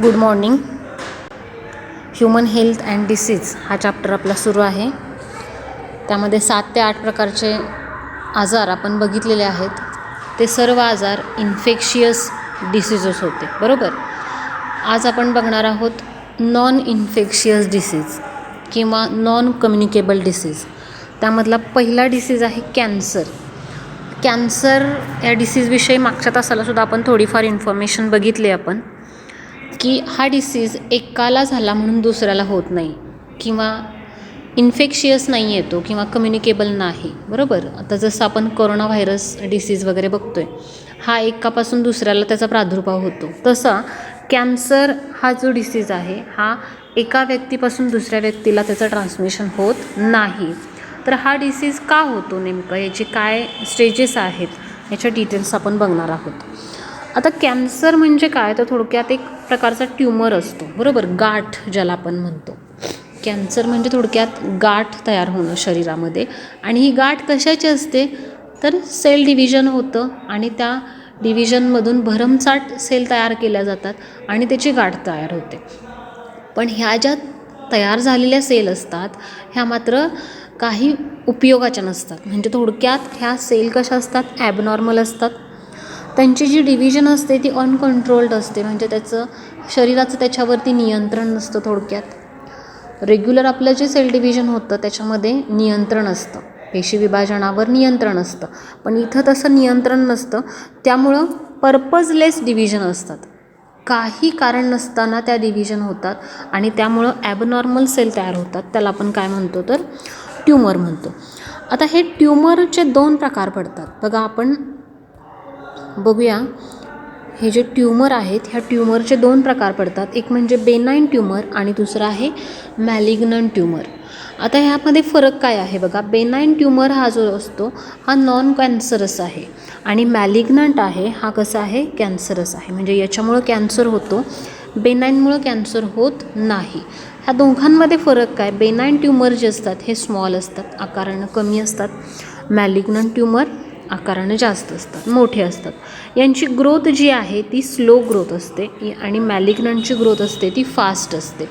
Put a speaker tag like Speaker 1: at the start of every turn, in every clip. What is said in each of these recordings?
Speaker 1: Good morning. Human health and disease हा chapter आपला सुरू आहे. त्यामध्ये 7 ते 8 प्रकारचे आजार आपण बघितलेले आहेत. ते सर्व आजार इन्फेक्शियस डिसीजेस होते, बरोबर. आज आपण बघणार आहोत नॉन इन्फेक्शियस डिसीज किंवा नॉन कम्युनिकेबल डिसीज. त्यामधला पहिला डिसीज आहे कॅन्सर. कॅन्सर या डिसीजविषयी मागच्या तासालासुद्धा आपण थोडीफार इन्फॉर्मेशन बघितली आपण, की हा डिसीज एकाला झाला म्हणून दुसऱ्याला होत नाही किंवा इन्फेक्शियस नाही येतो किंवा कम्युनिकेबल नाही, बरोबर. आता जसं आपण कोरोना व्हायरस डिसीज वगैरे बघतो आहे, हा एकापासून दुसऱ्याला त्याचा प्रादुर्भाव होतो. तसा कॅन्सर हा जो डिसीज आहे हा एका व्यक्तीपासून दुसऱ्या व्यक्तीला त्याचं ट्रान्समिशन होत नाही. तर हा डिसीज का होतो नेमकं, याचे काय स्टेजेस आहेत याच्या डिटेल्स आपण बघणार आहोत. आता कॅन्सर म्हणजे काय, तर थोडक्यात एक प्रकारचा ट्यूमर असतो, बरोबर. गाठ ज्याला आपण म्हणतो. कॅन्सर म्हणजे थोडक्यात गाठ तयार होणं शरीरामध्ये. आणि ही गाठ कशाची असते, तर सेल डिव्हिजन होतं आणि त्या डिव्हिजनमधून भरमसाठ सेल तयार केल्या जातात आणि त्याची गाठ तयार होते. पण ह्या ज्या तयार झालेल्या सेल असतात ह्या मात्र काही उपयोगाच्या नसतात. म्हणजे थोडक्यात ह्या सेल कशा असतात, ॲबनॉर्मल असतात. त्यांची जी डिव्हिजन असते ती अनकंट्रोल्ड असते, म्हणजे शरीराचं त्याच्यावरती नियंत्रण नसतं. थोडक्यात रेग्युलर आपलं जे सेल डिव्हिजन होतं त्याच्यामध्ये नियंत्रण असतं, पेशी विभाजनावर नियंत्रण असतं. पण इथं तसं नियंत्रण नसतं. त्यामुळं पर्पजलेस डिव्हिजन असतात. काही कारण नसताना त्या डिव्हिजन होतात आणि त्यामुळं ॲबनॉर्मल सेल तयार होतात. त्याला आपण काय म्हणतो, तर ट्यूमर म्हणतो. आता हे ट्यूमरचे 2 प्रकार पडतात बघा. आपण बघूया, हे जे ट्यूमर आहेत ह्या ट्यूमरचे 2 प्रकार पडतात. एक म्हणजे बेनाईन ट्यूमर आणि दुसरा आहे मॅलिग्नंट ट्यूमर. आता ह्यामध्ये फरक काय आहे बघा. बेनाईन ट्यूमर हा जो असतो हा नॉन कॅन्सरस आहे आणि मॅलिग्नंट आहे हा कसा आहे, कॅन्सरस आहे. म्हणजे याच्यामुळं कॅन्सर होतो, बेनाईनमुळं कॅन्सर होत नाही. ह्या दोघांमध्ये फरक काय, बेनाईन ट्यूमर जे असतात हे स्मॉल असतात, आकारानं कमी असतात. मॅलिग्नंट ट्यूमर आकारानं जास्त असतात, मोठे असतात. यांची ग्रोथ जी आहे ती स्लो ग्रोथ असते आणि मॅलिग्नंटची ग्रोथ असते ती फास्ट असते.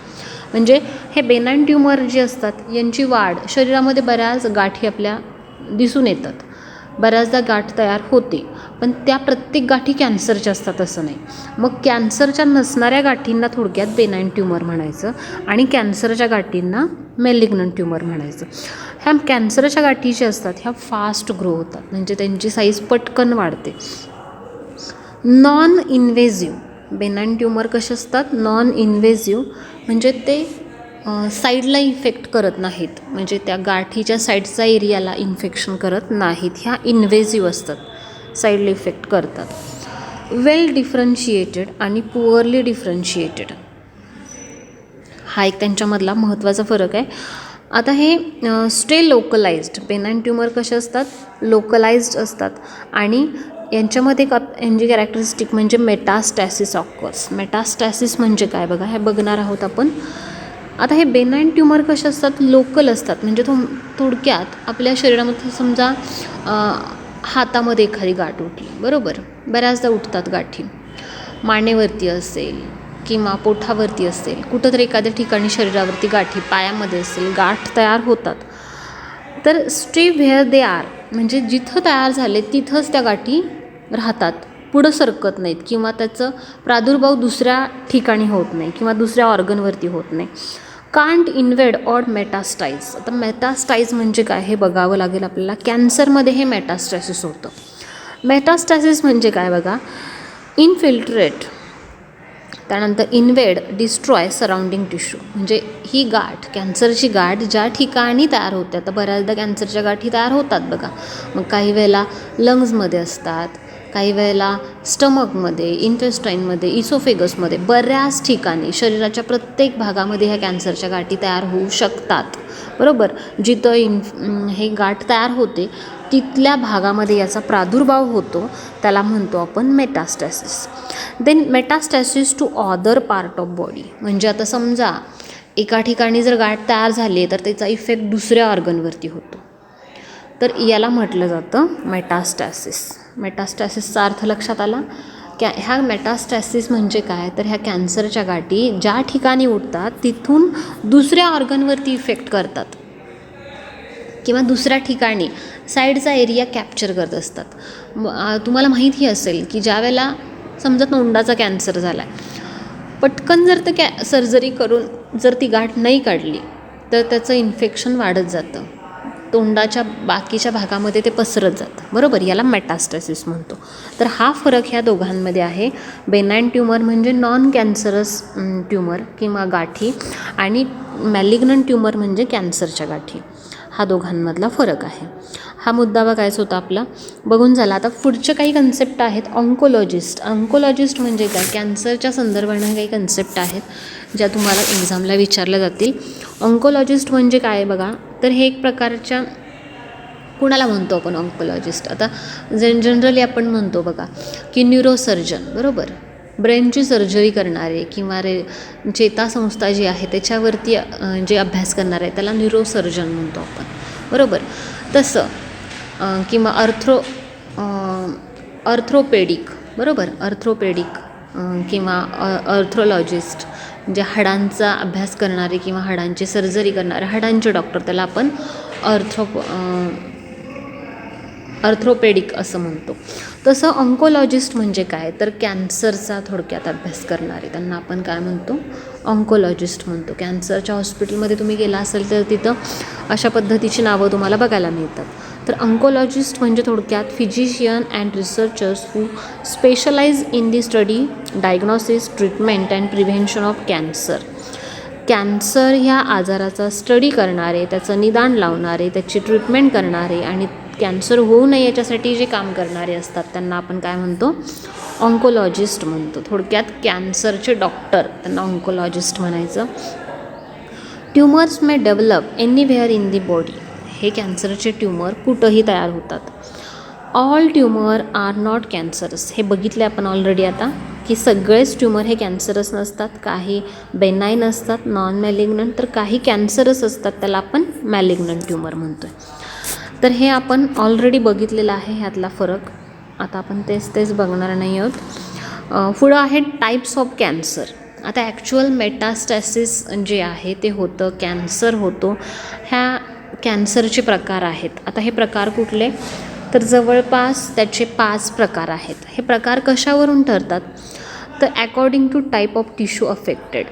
Speaker 1: म्हणजे हे बेनाईन ट्यूमर जे असतात यांची वाढ शरीरामध्ये बऱ्याच गाठी आपल्या दिसून येतात. बऱ्याचदा गाठ तयार होते, पण त्या प्रत्येक गाठी कॅन्सरच्या असतात असं नाही. मग कॅन्सरच्या नसणाऱ्या गाठींना थोडक्यात बेनाईन ट्यूमर म्हणायचं आणि कॅन्सरच्या गाठींना मॅलिग्नंट ट्यूमर म्हणायचं. ह्या कॅन्सरच्या गाठी ज्या असतात ह्या फास्ट ग्रो होतात, म्हणजे त्यांची साईज पटकन वाढते. नॉन इन्व्हेजिव्ह बेनाईन ट्यूमर कसे असतात, नॉन इन्व्हेजिव्ह म्हणजे ते साईडला इन्फेक्ट करत नाहीत, म्हणजे त्या गाठीच्या साईडचा एरियाला इन्फेक्शन करत नाहीत. ह्या इन्व्हेजिव्ह असतात, साईडला इफेक्ट करतात. वेल डिफरन्शिएटेड आणि पुअरली डिफरन्शिएटेड हा एक त्यांच्यामधला महत्त्वाचा फरक आहे. आता हे स्टे लोकलाइज्ड बेनाईन ट्यूमर कसे असतात, लोकलाइज्ड असतात आणि यांच्यामध्ये यांची कॅरेक्टरिस्टिक म्हणजे मेटास्टॅसिस ऑकर्स. मेटास्टॅसिस म्हणजे काय बघा, हे बघणार आहोत आपण. आता हे बेनाईन ट्यूमर कसे असतात, लोकल असतात. म्हणजे थोडक्यात आपल्या शरीरामध्ये समजा हातामध्ये एखादी गाठ उठली, बरोबर. बऱ्याचदा उठतात गाठी, मानेवरती असेल किंवा पोटावरती असेल, कुठंतरी एखाद्या ठिकाणी शरीरावरती गाठी, पायामध्ये असेल, गाठ तयार होतात. तर स्टे व्हेअर दे आर म्हणजे जिथं तयार झाले तिथंच त्या गाठी राहतात, पुढं सरकत नाहीत किंवा त्याचं प्रादुर्भाव दुसऱ्या ठिकाणी होत नाही किंवा दुसऱ्या ऑर्गनवरती होत नाही. Can't invade or metastasise. आता मेटास्टाईज म्हणजे काय हे बघावं लागेल आपल्याला. कॅन्सरमध्ये हे मेटास्टॅसिस होतं. मेटास्टॅसिस म्हणजे काय बघा, इनफिल्ट्रेट, त्यानंतर इन्वेड, डिस्ट्रॉय सराउंडिंग टिश्यू. म्हणजे ही गाठ, कॅन्सरची गाठ ज्या ठिकाणी तयार होते, आता बऱ्याचदा कॅन्सरच्या गाठी तयार होतात बघा. मग काही वेळेला लंग्समध्ये असतात, काही वेळेला स्टमकमध्ये, इंटेस्टाईनमध्ये, इसोफेगसमध्ये, बऱ्याच ठिकाणी शरीराच्या प्रत्येक भागामध्ये ह्या कॅन्सरच्या गाठी तयार होऊ शकतात, बरोबर. जिथं हे गाठ तयार होते तिथल्या भागामध्ये याचा प्रादुर्भाव होतो, त्याला म्हणतो आपण metastasis. Then metastasis to other part of body. म्हणजे आता समजा एका ठिकाणी जर गाठ तयार झाली आहे तर त्याचा इफेक्ट दुसऱ्या ऑर्गनवरती होतो, तर याला म्हटलं जातं मेटास्टॅसिस. मेटास्टॅसिसचा अर्थ लक्षात आला. ह्या मेटास्टॅसिस म्हणजे काय, तर ह्या कॅन्सरच्या गाठी ज्या ठिकाणी उठतात तिथून दुसऱ्या ऑर्गनवरती इफेक्ट करतात किंवा दुसऱ्या ठिकाणी साईडचा एरिया कॅप्चर करत असतात. तुम्हाला माहिती असेल की ज्या वेळेला समजा तोंडाचा कॅन्सर झाला आहे, पटकन जर ते सर्जरी करून जर ती गाठ नाही काढली तर त्याचं इन्फेक्शन वाढत जातं, तोंडाच्या बाकीच्या भागामध्ये ते पसरत जातं, बरोबर. याला मेटास्टॅसिस म्हणतो. तर हा फरक ह्या दोघांमध्ये आहे. बेनाईन ट्यूमर म्हणजे नॉन कॅन्सरस ट्यूमर किंवा गाठी, आणि मॅलिग्नंट ट्यूमर म्हणजे कॅन्सरच्या गाठी. हा दोघांमधला फरक आहे. हा मुद्दा बघायचा होता आपला, बघून झाला. आता पुढचे काही कन्सेप्ट आहेत. ऑन्कोलॉजिस्ट म्हणजे काय, कॅन्सरच्या संदर्भाने काही कन्सेप्ट आहेत ज्या तुम्हाला एक्झामला विचारल्या जातील. ऑन्कोलॉजिस्ट म्हणजे काय बघा, तर हे एक प्रकारच्या, कुणाला म्हणतो आपण ऑन्कोलॉजिस्ट, आता जनरली आपण म्हणतो बघा की न्यूरोसर्जन, बरोबर, ब्रेनची सर्जरी करणारे किंवा चेतासंस्था जी आहे त्याच्यावरती जे अभ्यास करणारे त्याला न्यूरोसर्जन म्हणतो आपण, बरोबर. तसं किंवा अर्थ्रोपेडिक, बरोबर, अर्थ्रोपेडिक किंवा अर्थ्रोलॉजिस्ट जे हाडांचा अभ्यास करणारे किंवा हाडांची सर्जरी करणारे, हाडांचे डॉक्टर, त्याला आपण अर्थ्रोपेडिक असं म्हणतो. तसं ऑन्कोलॉजिस्ट म्हणजे काय, तर कॅन्सरचा थोडक्यात अभ्यास करणारे, त्यांना आपण काय म्हणतो, ऑन्कोलॉजिस्ट म्हणतो. कॅन्सरच्या हॉस्पिटलमध्ये तुम्ही गेला असेल तर तिथं अशा पद्धतीची नावं तुम्हाला बघायला मिळतात. तर ऑन्कोलॉजिस्ट म्हणजे थोडक्यात physician and researchers who specialise in the study, diagnosis, treatment and prevention of cancer. Cancer ह्या आजाराचा स्टडी करणारे, त्याचं निदान लावणारे, त्याची ट्रीटमेंट करणारे आणि कॅन्सर होऊ नये याच्यासाठी जे काम करणारे असतात त्यांना आपण काय म्हणतो, ऑन्कोलॉजिस्ट म्हणतो. थोडक्यात कॅन्सरचे डॉक्टर, त्यांना ऑन्कोलॉजिस्ट म्हणायचं. Tumours may develop anywhere in the body. हे कॅन्सरचे ट्यूमर कुठंही तयार होतात. All tumour are not cancerous. हे बघितले आपण ऑलरेडी आता की सगळेच ट्यूमर हे कॅन्सरस नसतात, काही बेनाईन असतात, नॉन मॅलिग्नंट, तर काही कॅन्सरस असतात, त्याला आपण मॅलिग्नंट ट्यूमर म्हणतो आहे. तर हे आपण ऑलरेडी बघितलेलं आहे ह्यातला फरक. आता आपण तेच बघणार नाही आहोत. पुढं आहे टाईप्स ऑफ कॅन्सर. आता ॲक्च्युअल मेटास्टॅसिस जे आहे ते होतं, कॅन्सर होतो, ह्या कॅन्सरचे प्रकार आहेत. आता हे प्रकार कुठले, तर जवळपास त्याचे 5 प्रकार आहेत. हे प्रकार कशावरून ठरतात, तर according to type of tissue affected.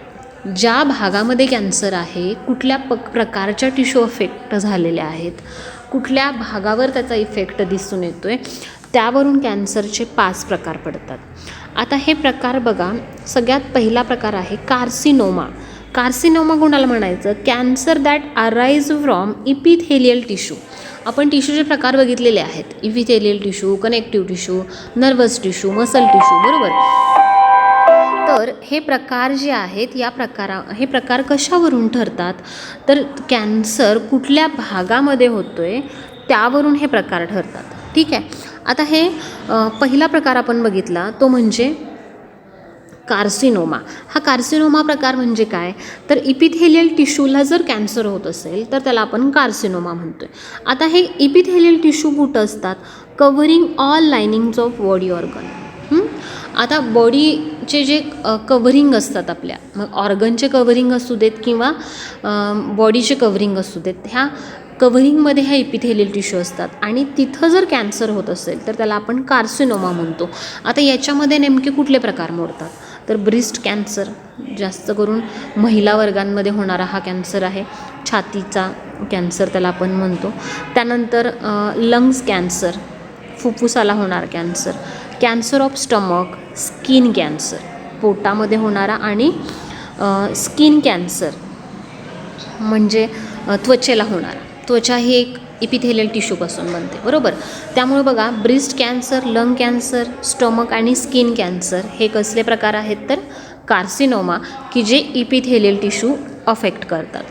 Speaker 1: ज्या भागामध्ये कॅन्सर आहे, कुठल्या प्रकारच्या टिश्यू अफेक्ट झालेल्या आहेत, कुठल्या भागावर त्याचा इफेक्ट दिसून येतो आहे, त्यावरून कॅन्सरचे 5 प्रकार पडतात. आता हे प्रकार बघा, सगळ्यात पहिला प्रकार आहे कार्सिनोमा. कार्सिनोमा कोणाला म्हणायचं, cancer that arise from epithelial tissue. आपण टिश्यूचे प्रकार बघितलेले आहेत, epithelial tissue, connective tissue, nervous tissue, muscle tissue, बरोबर. तर हे प्रकार जे आहेत, हे प्रकार कशावरून ठरतात, तर कॅन्सर कुठल्या भागामध्ये होतो आहे त्यावरून हे प्रकार ठरतात. ठीक आहे. आता हे पहिला प्रकार आपण बघितला तो म्हणजे कार्सिनोमा. हा कार्सिनोमा प्रकार म्हणजे काय, तर इपिथेलियल टिश्यूला जर कॅन्सर होत असेल तर त्याला आपण कार्सिनोमा म्हणतो आहे. आता हे इपिथेलियल टिश्यू कुठं असतात, covering all linings of body organ. आता बॉडीचे जे कव्हरिंग असतात आपल्या, मग ऑर्गनचे कव्हरिंग असू देत किंवा बॉडीचे कव्हरिंग असू देत, ह्या कव्हरिंगमध्ये ह्या इपिथेलियल टिश्यू असतात आणि तिथं जर कॅन्सर होत असेल तर त्याला आपण कार्सिनोमा म्हणतो. आता याच्यामध्ये नेमके कुठले प्रकार मोडतात, तर ब्रेस्ट कॅन्सर, जास्त करून महिला वर्गांमध्ये होणारा हा कॅन्सर आहे. छातीचा कॅन्सर त्याला आपण म्हणतो. त्यानंतर लंग्स कॅन्सर, फुफ्फुसाला होणारा cancer, cancer of stomach, skin cancer, पोटामध्ये होणारा, आणि स्किन कॅन्सर म्हणजे त्वचेला होणारा. त्वचा ही एक इपिथेलियल टिश्यूपासून बनते, बरोबर. त्यामुळे बघा, breast cancer, lung cancer, stomach आणि स्किन कॅन्सर हे कसले प्रकार आहेत, तर कार्सिनोमा, की जे इपिथेलियल टिश्यू अफेक्ट करतात.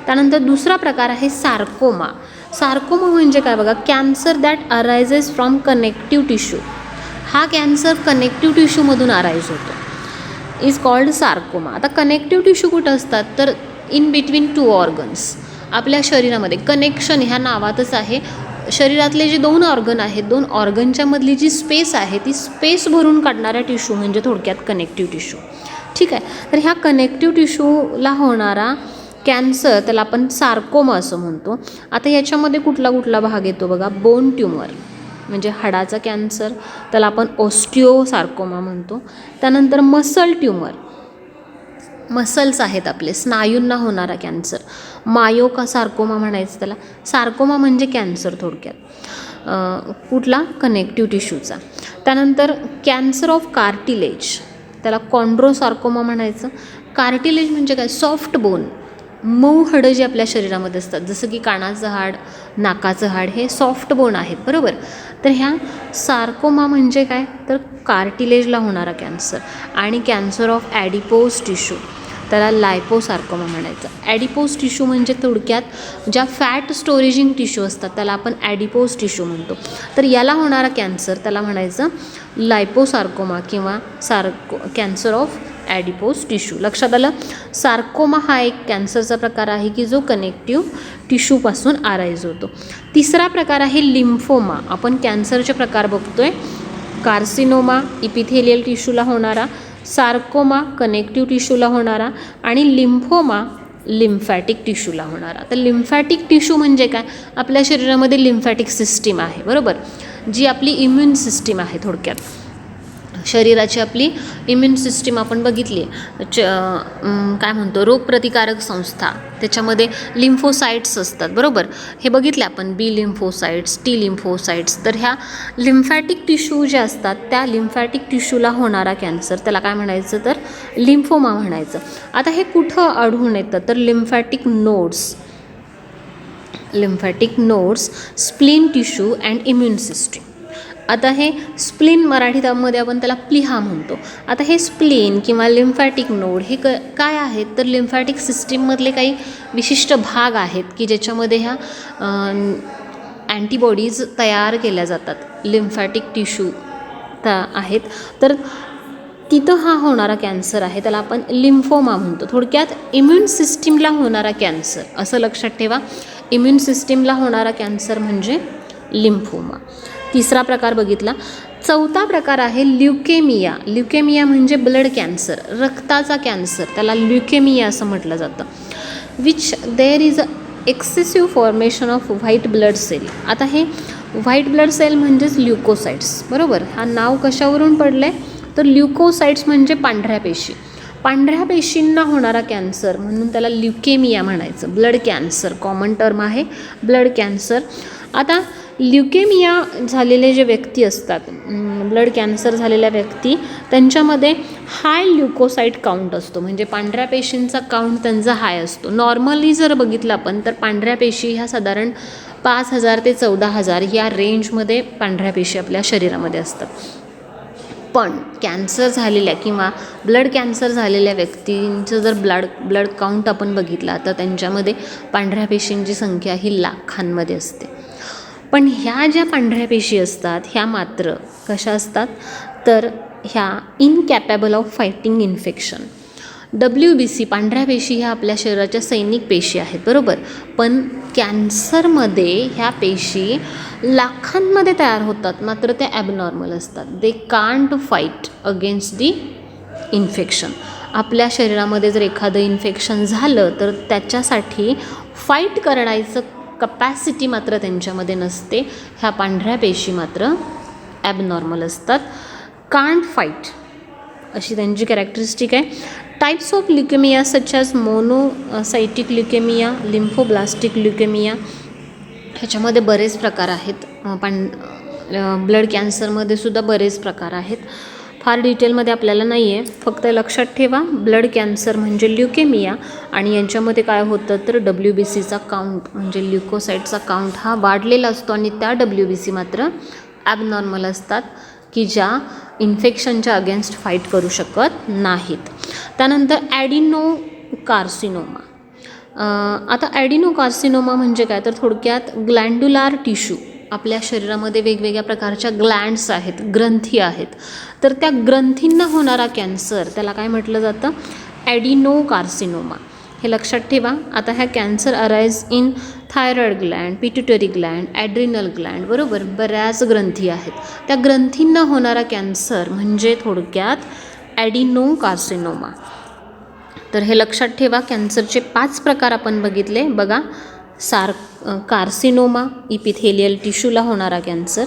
Speaker 1: त्यानंतर दुसरा प्रकार आहे सार्कोमा. सार्कोमा म्हणजे काय बघा, cancer that arises from connective tissue. हा कॅन्सर कनेक्टिव्ह टिश्यूमधून अराईज होतो, इज कॉल्ड सार्कोमा. आता कनेक्टिव्ह टिश्यू कुठं असतात, तर इन बिटवीन 2 ऑर्गन्स. आपल्या शरीरामध्ये कनेक्शन ह्या नावातच आहे, शरीरातले जे 2 ऑर्गन आहेत, 2 ऑर्गनच्या मधली जी स्पेस आहे ती स्पेस भरून काढणारा टिश्यू म्हणजे थोडक्यात कनेक्टिव्ह टिश्यू. ठीक आहे. तर ह्या कनेक्टिव्ह टिश्यूला होणारा कॅन्सर त्याला आपण सार्कोमा असं म्हणतो. आता याच्यामध्ये कुठला कुठला भाग येतो बघा. बोन ट्युमर म्हणजे हाडाचा कॅन्सर, त्याला आपण ऑस्टिओसार्कोमा म्हणतो. त्यानंतर मसल ट्युमर, मसल्स आहेत आपले, स्नायूंना होणारा कॅन्सर, मायोका सार्कोमा म्हणायचं त्याला. सार्कोमा म्हणजे कॅन्सर थोडक्यात कुठला, कनेक्टिव्ह टिश्यूचा. त्यानंतर कॅन्सर ऑफ कार्टिलेज, त्याला कॉन्ड्रोसार्कोमा म्हणायचं. कार्टिलेज म्हणजे काय, सॉफ्ट बोन, मऊ हाडं जी आपल्या शरीरामध्ये असतात, जसं की कानाचं हाड, नाकाचं हाड, हे सॉफ्ट बोन आहेत, बरोबर. तर ह्या सार्कोमा म्हणजे काय, तर कार्टिलेजला होणारा कॅन्सर. आणि कॅन्सर ऑफ ॲडिपोज टिश्यू, त्याला लायपोसार्कोमा म्हणायचं. ॲडिपोज टिश्यू म्हणजे थोडक्यात ज्या फॅट स्टोरेजिंग टिश्यू असतात त्याला आपण ॲडिपोज टिश्यू म्हणतो. तर याला होणारा कॅन्सर त्याला म्हणायचं लायपोसार्कोमा किंवा कॅन्सर ऑफ ॲडिपोज टिश्यू. लक्षात आलं. सार्कोमा हा एक कॅन्सरचा प्रकार आहे की जो कनेक्टिव्ह टिश्यूपासून आराईज होतो. तिसरा प्रकार आहे लिम्फोमा. आपण कॅन्सरचे प्रकार बघतोय. कार्सिनोमा इपिथेलियल टिश्यूला होणारा, सार्कोमा कनेक्टिव्ह टिश्यूला होणारा, आणि लिम्फोमा लिम्फॅटिक टिश्यूला होणारा. तर लिम्फॅटिक टिश्यू म्हणजे काय, आपल्या शरीरामध्ये लिम्फॅटिक सिस्टीम आहे, बरोबर, जी आपली इम्युन सिस्टीम आहे. थोडक्यात शरीराची आपली इम्युन सिस्टीम आपण बघितली, काय म्हणतो, रोगप्रतिकारक संस्था, त्याच्यामध्ये लिम्फोसाइट्स असतात, बरोबर, हे बघितले आपण, बी लिम्फोसाइट्स, टी लिम्फोसाइट्स. तर ह्या लिम्फॅटिक टिश्यू जे असतात त्या लिम्फॅटिक टिश्यूला होणारा कॅन्सर त्याला काय म्हणायचं, तर लिम्फोमा म्हणायचं. आता हे कुठं आढळून येतं, तर lymphatic nodes, spleen tissue and immune system. आता हे स्प्लीन मराठीमध्ये आपण त्याला प्लिहा म्हणतो. आता हे स्प्लीन किंवा लिम्फॅटिक नोड हे काय आहेत, तर लिम्फॅटिक सिस्टीममधले काही विशिष्ट भाग आहेत की ज्याच्यामध्ये ह्या अँटीबॉडीज तयार केल्या जातात. लिम्फॅटिक टिश्यू आहेत, तर तिथं हा होणारा कॅन्सर आहे त्याला आपण लिम्फोमा म्हणतो. थोडक्यात इम्युन सिस्टीमला होणारा कॅन्सर असं लक्षात ठेवा. इम्युन सिस्टीमला होणारा कॅन्सर म्हणजे लिम्फोमा. तिसरा प्रकार बघितला. चौथा प्रकार आहे ल्युकेमिया. ल्युकेमिया म्हणजे ब्लड कॅन्सर, रक्ताचा कॅन्सर, त्याला ल्युकेमिया असं म्हटलं जातं. Which there is a excessive formation of white blood cell. आता हे व्हाईट ब्लड सेल म्हणजेच ल्युकोसाइट्स, बरोबर. हा नाव कशावरून पडलं आहे, तर ल्युकोसाइट्स म्हणजे पांढऱ्या पेशी. पांढऱ्या पेशींना होणारा कॅन्सर म्हणून त्याला ल्युकेमिया म्हणायचं. ब्लड कॅन्सर कॉमन टर्म आहे, ब्लड कॅन्सर. आता ल्युकेमिया झालेले जे व्यक्ती असतात, ब्लड कॅन्सर झालेल्या व्यक्ती, त्यांच्यामध्ये हाय ल्युकोसाईट काउंट असतो, म्हणजे पांढऱ्या पेशींचा काउंट त्यांचा हाय असतो. नॉर्मली जर बघितलं आपण तर पांढऱ्या पेशी ह्या साधारण 5,000 ते 14,000 या रेंजमध्ये पांढऱ्या पेशी आपल्या शरीरामध्ये असतात. पण कॅन्सर झालेल्या किंवा ब्लड कॅन्सर झालेल्या व्यक्तींचं जर ब्लड काउंट आपण बघितला तर त्यांच्यामध्ये पांढऱ्या पेशींची संख्या ही लाखांमध्ये असते. पण ह्या ज्या पांढऱ्या पेशी असतात ह्या मात्र कशा असतात, तर ह्या इनकॅपेबल ऑफ फायटिंग इन्फेक्शन. WBC पांढऱ्या पेशी ह्या आपल्या शरीराच्या सैनिक पेशी आहेत, बरोबर. पण कॅन्सरमध्ये ह्या पेशी लाखांमध्ये तयार होतात, मात्र त्या ॲबनॉर्मल असतात. They can't fight against the infection. आपल्या शरीरामध्ये जर एखादं इन्फेक्शन झालं तर त्याच्यासाठी फाईट करायचं कपॅसिटी मात्र त्यांच्यामध्ये नसते. ह्या पांढऱ्या पेशी मात्र ॲबनॉर्मल असतात, कांट फाईट अशी त्यांची कॅरेक्टरिस्टिक आहे. Types of leukaemia such as monocytic leukaemia, lymphoblastic leukaemia, ह्याच्यामध्ये बरेच प्रकार आहेत. ब्लड कॅन्सरमध्ये सुद्धा बरेच प्रकार आहेत. फार डिटेलमध्ये आपल्याला नाही आहे, फक्त लक्षात ठेवा ब्लड कॅन्सर म्हणजे ल्युकेमिया, आणि यांच्यामध्ये काय होतं तर WBCचा काउंट म्हणजे ल्युकोसाईटचा काउंट हा वाढलेला असतो आणि त्या WBC मात्र ॲबनॉर्मल असतात की ज्या इन्फेक्शनच्या अगेन्स्ट फाईट करू शकत नाहीत. त्यानंतर ॲडिनोकार्सिनोमा. आता ॲडिनोकार्सिनोमा म्हणजे काय, तर थोडक्यात ग्लँड्युलार टिश्यू. आपल्या शरीरामध्ये वेगवेगळ्या प्रकारच्या ग्लँड्स आहेत, ग्रंथी आहेत, तर त्या ग्रंथींना होणारा कॅन्सर त्याला काय म्हटलं जातं, ॲडिनोकार्सिनोमा. हे लक्षात ठेवा. आता ह्या cancer arise in thyroid gland, pituitary gland, adrenal gland, बरोबर बऱ्याच ग्रंथी आहेत. त्या ग्रंथींना होणारा कॅन्सर म्हणजे थोडक्यात ॲडिनोकार्सिनोमा. तर हे लक्षात ठेवा. कॅन्सरचे 5 प्रकार आपण बघितले बघा. कार्सिनोमा इपिथेलियल टिश्यूला होणारा कॅन्सर,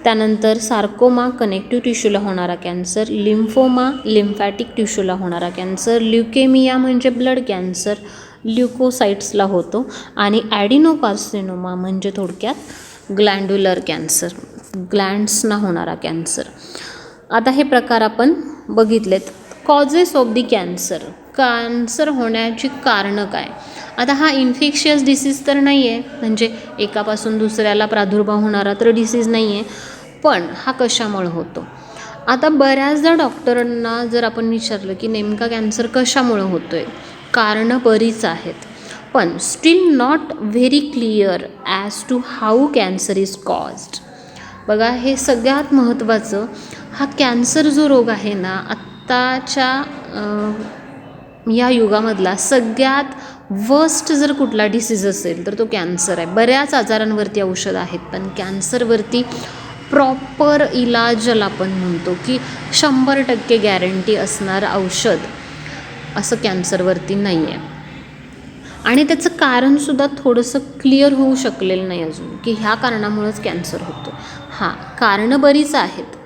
Speaker 1: त्यानंतर सार्कोमा कनेक्टिव्ह टिश्यूला होणारा कॅन्सर, लिम्फोमा लिम्फॅटिक टिश्यूला होणारा कॅन्सर, ल्युकेमिया म्हणजे ब्लड कॅन्सर ल्युकोसाइट्सला होतो, आणि ॲडिनोकार्सिनोमा म्हणजे थोडक्यात ग्लँड्युलर कॅन्सर, ग्लँड्सना होणारा कॅन्सर. आता हे प्रकार आपण बघितलेत. Causes of the cancer, cancer होण्याची कारणं काय. आता हा इन्फेक्शियस डिसीज तर नाही आहे, म्हणजे एकापासून दुसऱ्याला प्रादुर्भाव होणारा तर डिसीज नाही आहे, पण हा कशामुळे होतो. आता बऱ्याचदा डॉक्टरांना जर आपण विचारलं की नेमका कॅन्सर कशामुळे होतो आहे, कारणं बरीच आहेत, पण still not very clear as to how cancer is caused. बघा, हे सगळ्यात महत्त्वाचं. हा कॅन्सर जो रोग आहे ना, आत्ताच्या या युगामधला सगळ्यात वर्स्ट जर कुठला डिसीज असेल तर तो कॅन्सर आहे. बऱ्याच आजारांवरती औषध आहेत, पण कॅन्सरवरती प्रॉपर इलाज ज्याला आपण म्हणतो की 100% गॅरंटी असणारं औषध असं कॅन्सरवरती नाही आहे. आणि त्याचं कारणसुद्धा थोडंसं क्लिअर होऊ शकलेलं नाही अजून, की ह्या कारणामुळेच कॅन्सर होतो. हां, कारणं बरीच आहेत,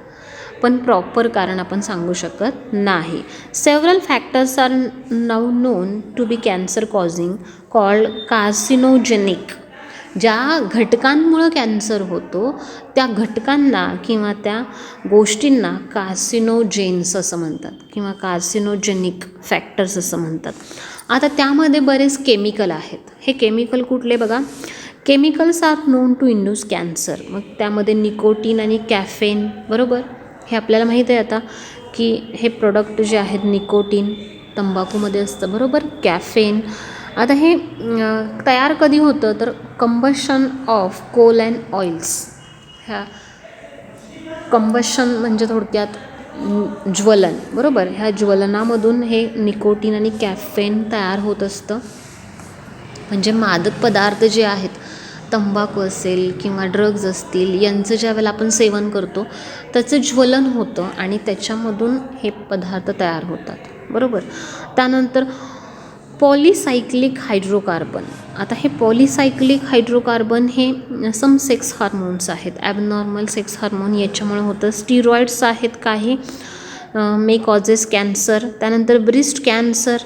Speaker 1: पण प्रॉपर कारण आपण सांगू शकत नाही. Several factors are now known to be cancer causing called carcinogenic. ज्या घटकांमुळं कॅन्सर होतो त्या घटकांना किंवा त्या गोष्टींना कार्सिनोजेन्स असं म्हणतात किंवा कार्सिनोजेनिक फॅक्टर्स असं म्हणतात. आता त्यामध्ये बरेच केमिकल आहेत. हे केमिकल कुठले बघा. Chemicals are known to induce cancer. मग त्यामध्ये निकोटीन आणि कॅफेन, बरोबर, हे आपल्याला माहीत आहे आता की हे प्रोडक्ट जे आहेत निकोटीन तंबाखूमध्ये असतं, बरोबर, कॅफेन. आता हे तयार कधी होतं तर combustion of coal and oils. ह्या कंबशन म्हणजे थोडक्यात ज्वलन, बरोबर. ह्या ज्वलनामधून हे निकोटीन आणि कॅफेन तयार होत असतं. म्हणजे मादक पदार्थ जे आहेत, तंबाखू असेल किंवा ड्रग्ज असतील, यांचं ज्या वेळेला आपण सेवन करतो त्याचं ज्वलन होतं आणि त्याच्यामधून हे पदार्थ तयार होतात, बरोबर. त्यानंतर पॉलिसायक्लिक हायड्रोकार्बन. आता हे पॉलिसायक्लिक हायड्रोकार्बन हे सम सेक्स हार्मोन्स आहेत, ॲबनॉर्मल सेक्स हार्मोन, याच्यामुळे होतं. स्टिरॉइड्स आहेत काही, मे कॉजेस कॅन्सर. त्यानंतर ब्रेस्ट कॅन्सर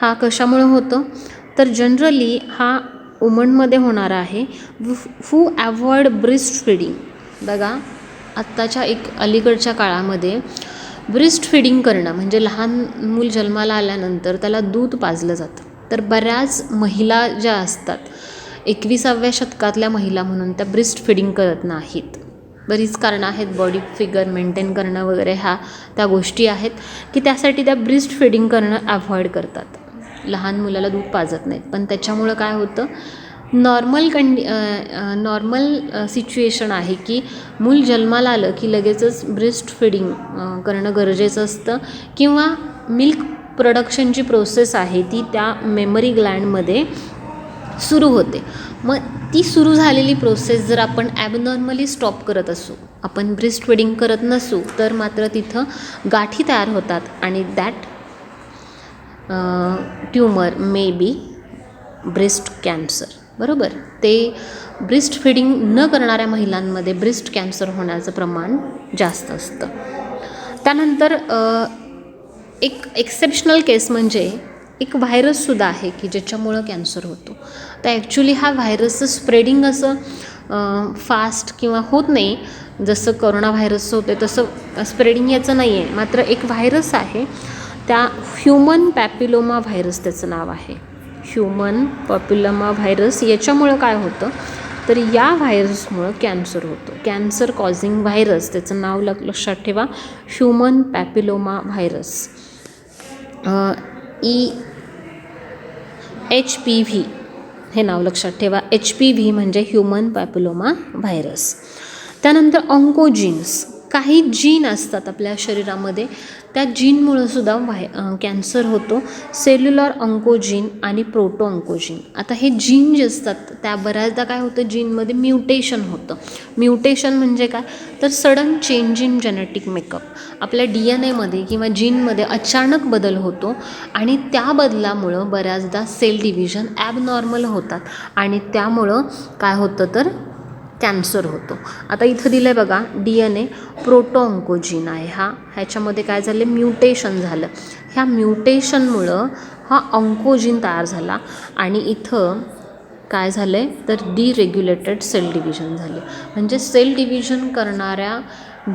Speaker 1: हा कशामुळे होतं तर जनरली हा वुमनमध्ये होणारा आहे हू ॲव्हॉइड ब्रेस्ट फिडिंग. बघा, आत्ताच्या एक अलीकडच्या काळामध्ये ब्रेस्ट फिडिंग करणं म्हणजे लहान मूल जन्माला आल्यानंतर त्याला दूध पाजलं जातं. तर बऱ्याच महिला ज्या असतात 21व्या शतकातल्या महिला म्हणून त्या ब्रेस्ट फिडिंग करत नाहीत. बरीच कारणं आहेत, बॉडी फिगर मेंटेन करणं वगैरे, ह्या त्या गोष्टी आहेत की त्यासाठी त्या ब्रेस्ट फिडिंग करणं अव्हॉइड करतात, लहान मुलाला दूध पाजत नाहीत. पण त्याच्यामुळं काय होतं, नॉर्मल सिच्युएशन आहे की मूल जन्माला आलं की लगेचच ब्रेस्ट फिडिंग करणं गरजेचं असतं, किंवा मिल्क प्रोडक्शनची प्रोसेस आहे ती त्या मेमरी ग्लँडमध्ये सुरू होते. मग ती सुरू झालेली प्रोसेस जर आपण ॲबनॉर्मली स्टॉप करत असू, आपण ब्रेस्ट फिडिंग करत नसू, तर मात्र तिथं गाठी तयार होतात आणि that tumour may be breast cancer, बरोबर. ते ब्रेस्ट फिडिंग न करणाऱ्या महिलांमध्ये ब्रेस्ट कॅन्सर होण्याचं प्रमाण जास्त असतं. त्यानंतर एक एक्सेप्शनल केस म्हणजे एक व्हायरससुद्धा आहे की ज्याच्यामुळं कॅन्सर होतो. तर ॲक्च्युली हा व्हायरसचं स्प्रेडिंग असं फास्ट किंवा होत नाही, जसं कोरोना व्हायरसचं होते तसं स्प्रेडिंग याचं नाही आहे. मात्र एक व्हायरस आहे, त्या ह्युमन पॅपिलोमा व्हायरस त्याचं नाव आहे, ह्युमन पॅपिलोमा व्हायरस. याच्यामुळं काय होतं तर या व्हायरसमुळं कॅन्सर होतो. कॅन्सर कॉझिंग व्हायरस, त्याचं नाव लक्षात ठेवा, ह्युमन पॅपिलोमा व्हायरस, HPV हे नाव लक्षात ठेवा. HPV म्हणजे ह्युमन पॅपिलोमा व्हायरस. त्यानंतर ऑन्कोजीन्स. काही जीन असतात आपल्या शरीरामध्ये, त्या जीनमुळं सुद्धा कॅन्सर होतो. सेल्युलर ऑन्कोजीन आणि प्रोटो ऑन्कोजीन. आता हे जीन जे असतात त्या बऱ्याचदा काय होतं, जीनमध्ये म्युटेशन होतं. म्युटेशन म्हणजे काय, तर sudden change in genetic makeup. आपल्या DNA किंवा जीनमध्ये अचानक बदल होतो आणि त्या बदलामुळं बऱ्याचदा सेल डिव्हिजन ॲबनॉर्मल होतात आणि त्यामुळं काय होतं तर कॅन्सर होतो. आता इथं दिलं आहे बघा, DNA प्रोटो ऑन्कोजीन आहे ह्याच्यामध्ये काय झालं, म्युटेशन झालं. ह्या म्युटेशनमुळं हा ऑन्कोजीन तयार झाला आणि इथं काय झालं आहे तर डिरेग्युलेटेड सेल डिव्हिजन झाले. म्हणजे सेल डिव्हिजन करणाऱ्या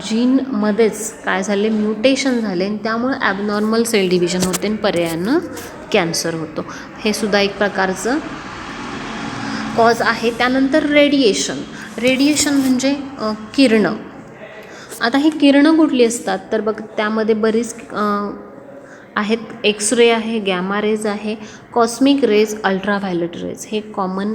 Speaker 1: जीनमध्येच काय झाले, म्युटेशन झाले आणि त्यामुळे ॲबनॉर्मल सेल डिव्हिजन होते आणि पर्यायानं कॅन्सर होतो. हे सुद्धा एक प्रकारचं कॉज आहे. त्यानंतर रेडिएशन म्हणजे किरणं. आता ही किरणं कुठली असतात तर बघ, त्यामध्ये बरीच आहेत. एक्स-रे आहे, गॅमा रेज आहे, कॉस्मिक रेज, अल्ट्राव्हायोलेट रेज. हे कॉमन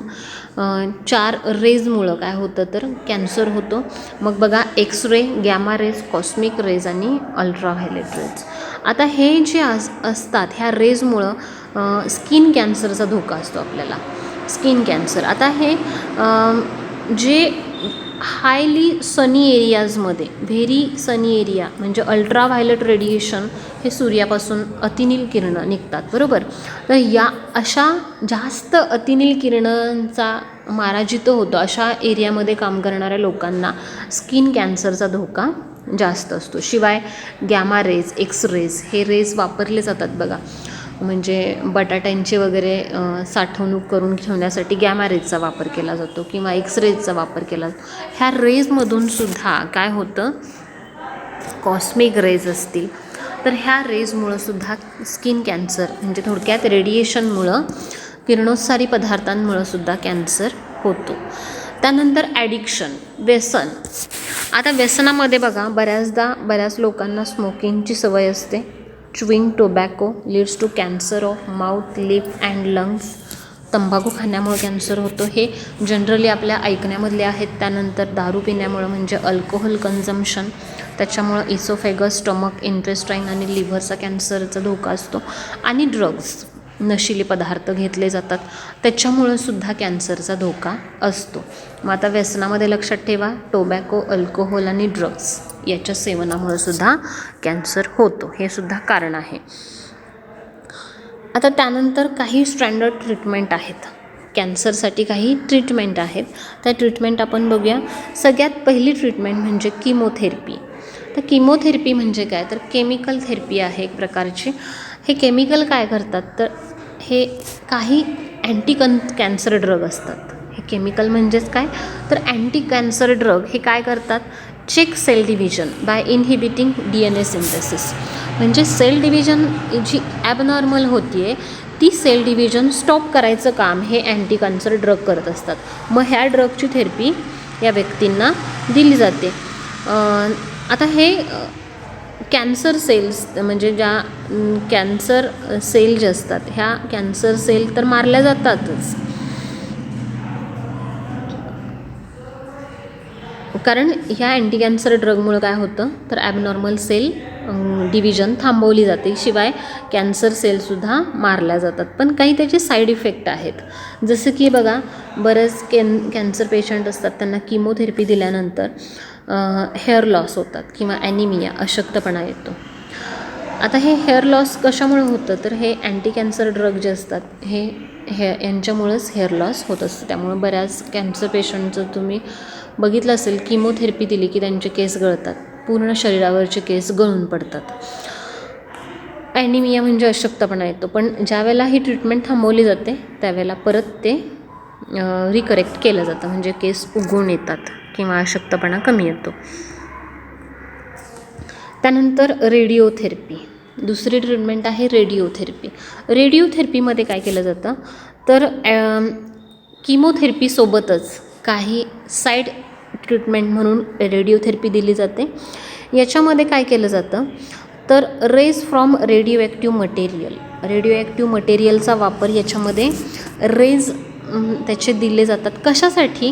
Speaker 1: 4 रेजमुळं काय होतं तर कॅन्सर होतो. मग बघा, X-ray, gamma rays, cosmic rays आणि अल्ट्राव्हायोलेट रेज. आता हे जे असतात ह्या रेजमुळं स्किन कॅन्सरचा धोका असतो आपल्याला. Skin cancer. आता हे जे हायली सनी एरियाजमध्ये, व्हेरी सनी एरिया म्हणजे अल्ट्राव्हायोलेट रेडिएशन, हे सूर्यापासून अतिनील किरणं निघतात, बरोबर. तर या अशा जास्त अतिनील किरणांचा मारा जिथं होतो अशा एरियामध्ये काम करणाऱ्या लोकांना स्किन कॅन्सरचा धोका जास्त असतो. शिवाय गॅमा रेज, एक्स रेज हे रेज वापरले जातात बघा, म्हणजे बटाट्यांची वगैरे साठवणूक करून ठेवण्यासाठी गॅमा रेजचा वापर केला जातो किंवा एक्स रेजचा वापर केला जातो. ह्या रेजमधून सुद्धा काय होतं, कॉस्मिक रेज असतील तर ह्या रेजमुळं सुद्धा स्किन कॅन्सर, म्हणजे थोडक्यात रेडिएशनमुळं, किरणोत्सारी पदार्थांमुळं सुद्धा कॅन्सर होतो. त्यानंतर ॲडिक्शन, व्यसन. आता व्यसनामध्ये बघा, बऱ्याच लोकांना स्मोकिंगची सवय असते. Chewing tobacco leads to cancer of mouth, lip and lungs. तंबाखू खाण्यामुळे कॅन्सर होतो. हे जनरली आपल्या ऐकण्यामधले आहेत. त्यानंतर दारू पिण्यामुळं म्हणजे अल्कोहोल कन्झम्पशन, त्याच्यामुळं इसोफेगस, स्टमक, इंटेस्टाईन आणि लिव्हरचा कॅन्सरचा धोका असतो. आणि ड्रग्स, नशिले पदार्थ घेतले जातात त्याच्यामुळं सुद्धा कॅन्सरचा धोका असतो. मग आता व्यसनामध्ये लक्षात ठेवा, टोबॅको, अल्कोहोल आणि ड्रग्स याच्या सेवनामुळे सुद्धा कॅन्सर होतो. हे सुद्धा कारण आहे. आता त्यानंतर काही स्टँडर्ड ट्रीटमेंट आहेत. कॅन्सरसाठी काही ट्रीटमेंट आहेत. त्या ट्रीटमेंट आपण बघूया. सगळ्यात पहिली ट्रीटमेंट म्हणजे किमोथेरपी. तर किमोथेरपी म्हणजे काय तर केमिकल थेरपी आहे एक प्रकारची. हे केमिकल काय करतात तर हे काही कॅन्सर ड्रग असतात. हे केमिकल म्हणजेच काय तर अँटी कॅन्सर ड्रग हे काय करतात, check cell division by inhibiting DNA synthesis. म्हणजे सेल डिव्हिजन जी ॲबनॉर्मल होती आहे ती सेल डिव्हिजन स्टॉप करायचं काम हे अँटी कॅन्सर ड्रग करत असतात. मग ह्या ड्रगची थेरपी या व्यक्तींना दिली जाते. आता हे कॅन्सर सेल्स म्हणजे ज्या कॅन्सर सेल जे असतात ह्या कॅन्सर सेल तर मारल्या जातातच, कारण ह्या अँटी कॅन्सर ड्रगमुळं काय होतं तर ॲबनॉर्मल सेल डिव्हिजन थांबवली जाते. शिवाय कॅन्सर सेलसुद्धा मारल्या जातात. पण काही त्याचे साईड इफेक्ट आहेत. जसं की बघा, बरेच कॅन्सर पेशंट असतात त्यांना किमोथेरपी दिल्यानंतर हेअर लॉस होतात किंवा ॲनिमिया, अशक्तपणा येतो. आता हे हेअर लॉस कशामुळे होतं तर हे अँटी कॅन्सर ड्रग जे असतात हे यांच्यामुळेच हेअर लॉस होत असतं. त्यामुळे बऱ्याच कॅन्सर पेशंटचं तुम्ही बघितलं असेल, किमोथेरपी दिली की त्यांचे केस गळतात, पूर्ण शरीरावरचे केस गळून पडतात. ॲनिमिया म्हणजे अशक्तपणा येतो. पण ज्या वेळेला ही ट्रीटमेंट थांबवली जाते त्यावेळेला परत ते रिकरेक्ट केलं जातं, म्हणजे केस उगवून येतात किंवा अशक्तपणा कमी येतो. त्यानंतर रेडिओथेरपी, दुसरी ट्रीटमेंट आहे रेडिओथेरपी. रेडिओथेरपीमध्ये काय केलं जातं तर किमोथेरपीसोबतच काही साईड ट्रीटमेंट म्हणून रेडिओथेरपी दिली जाते. याच्यामध्ये काय केलं जातं तर रेज फ्रॉम रेडिओ ॲक्टिव्ह मटेरियलचा वापर याच्यामध्ये रेज त्याचे दिले जातात. कशासाठी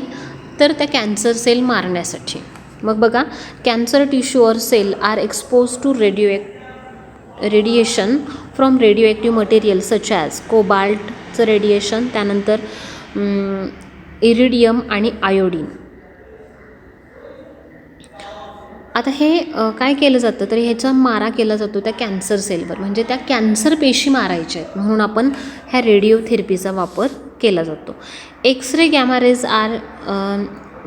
Speaker 1: तर त्या कॅन्सर सेल मारण्यासाठी. मग बघा, cancer tissue or cell are expose to radiation from radioactive material such as कोबाल्टचं रेडिएशन, त्यानंतर इरिडियम आणि आयोडीन. आता हे काय केलं जातं, तर ह्याचा मारा केला जातो त्या कॅन्सर सेलवर, म्हणजे त्या कॅन्सर पेशी मारायच्या आहेत म्हणून आपण ह्या रेडिओथेरपीचा वापर केला जातो. X-ray gamma rays are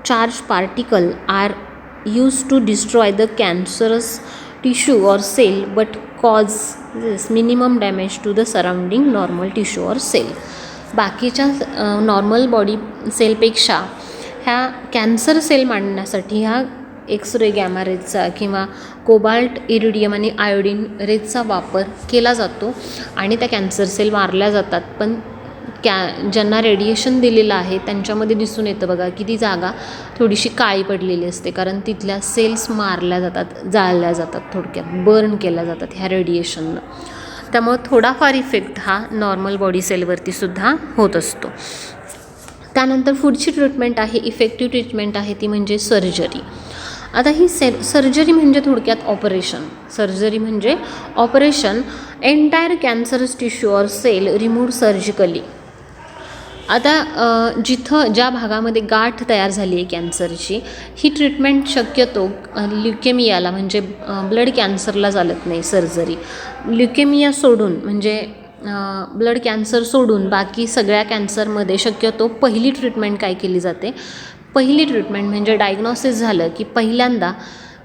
Speaker 1: charge particle are use to destroy the cancerous tissue or cell but cause minimum damage to the surrounding normal tissue or cell. बाकीच्या नॉर्मल बॉडी सेलपेक्षा ह्या कॅन्सर सेल मांडण्यासाठी ह्या एक्सरे गॅमा रेजचा किंवा cobalt, iridium आणि iodine रेजचा वापर केला जातो आणि त्या कॅन्सर सेल मारल्या जातात. पण ज्यांना रेडिएशन दिलेलं आहे त्यांच्यामध्ये दिसून येतं बघा की ती जागा थोडीशी काळी पडलेली असते, कारण तिथल्या सेल्स मारल्या जातात, जाळल्या जातात, थोडक्यात बर्न केल्या जातात ह्या रेडिएशननं. त्यामुळं थोडाफार इफेक्ट हा नॉर्मल बॉडी सेलवरती सुद्धा होत असतो. त्यानंतर पुढची ट्रीटमेंट आहे, इफेक्टिव्ह ट्रीटमेंट आहे, ती म्हणजे सर्जरी. आता ही सर्जरी म्हणजे थोडक्यात ऑपरेशन. सर्जरी म्हणजे operation, entire cancerous tissue or cell remove surgically. आता ज्या भागामध्ये गाठ तयार झाली आहे कॅन्सरची, ही ट्रीटमेंट शक्यतो ल्युकेमियाला म्हणजे ब्लड कॅन्सरला चालत नाही सर्जरी. ल्युकेमिया सोडून म्हणजे ब्लड कॅन्सर सोडून बाकी सगळ्या कॅन्सरमध्ये शक्यतो पहिली ट्रीटमेंट काय केली जाते, पहिली ट्रीटमेंट म्हणजे डायग्नॉसिस झालं की पहिल्यांदा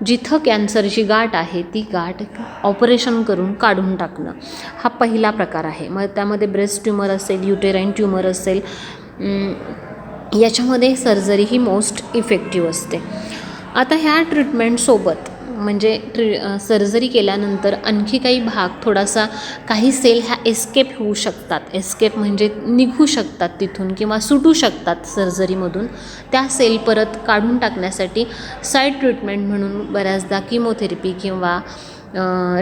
Speaker 1: जिथं कॅन्सरची गाठ आहे ती गाठ ऑपरेशन करून काढून टाकणं, हा पहिला प्रकार आहे. मग त्यामध्ये ब्रेस्ट ट्यूमर असेल, युटेराईन ट्यूमर असेल, याच्यामध्ये सर्जरी ही मोस्ट इफेक्टिव्ह असते. आता ह्या ट्रीटमेंटसोबत म्हणजे सर्जरी केल्यानंतर आणखी काही भाग थोडासा, काही सेल ह्या एस्केप होऊ शकतात. एस्केप म्हणजे निघू शकतात तिथून किंवा सुटू शकतात सर्जरीमधून. त्या सेल परत काढून टाकण्यासाठी साईड ट्रीटमेंट म्हणून बऱ्याचदा किमोथेरपी किंवा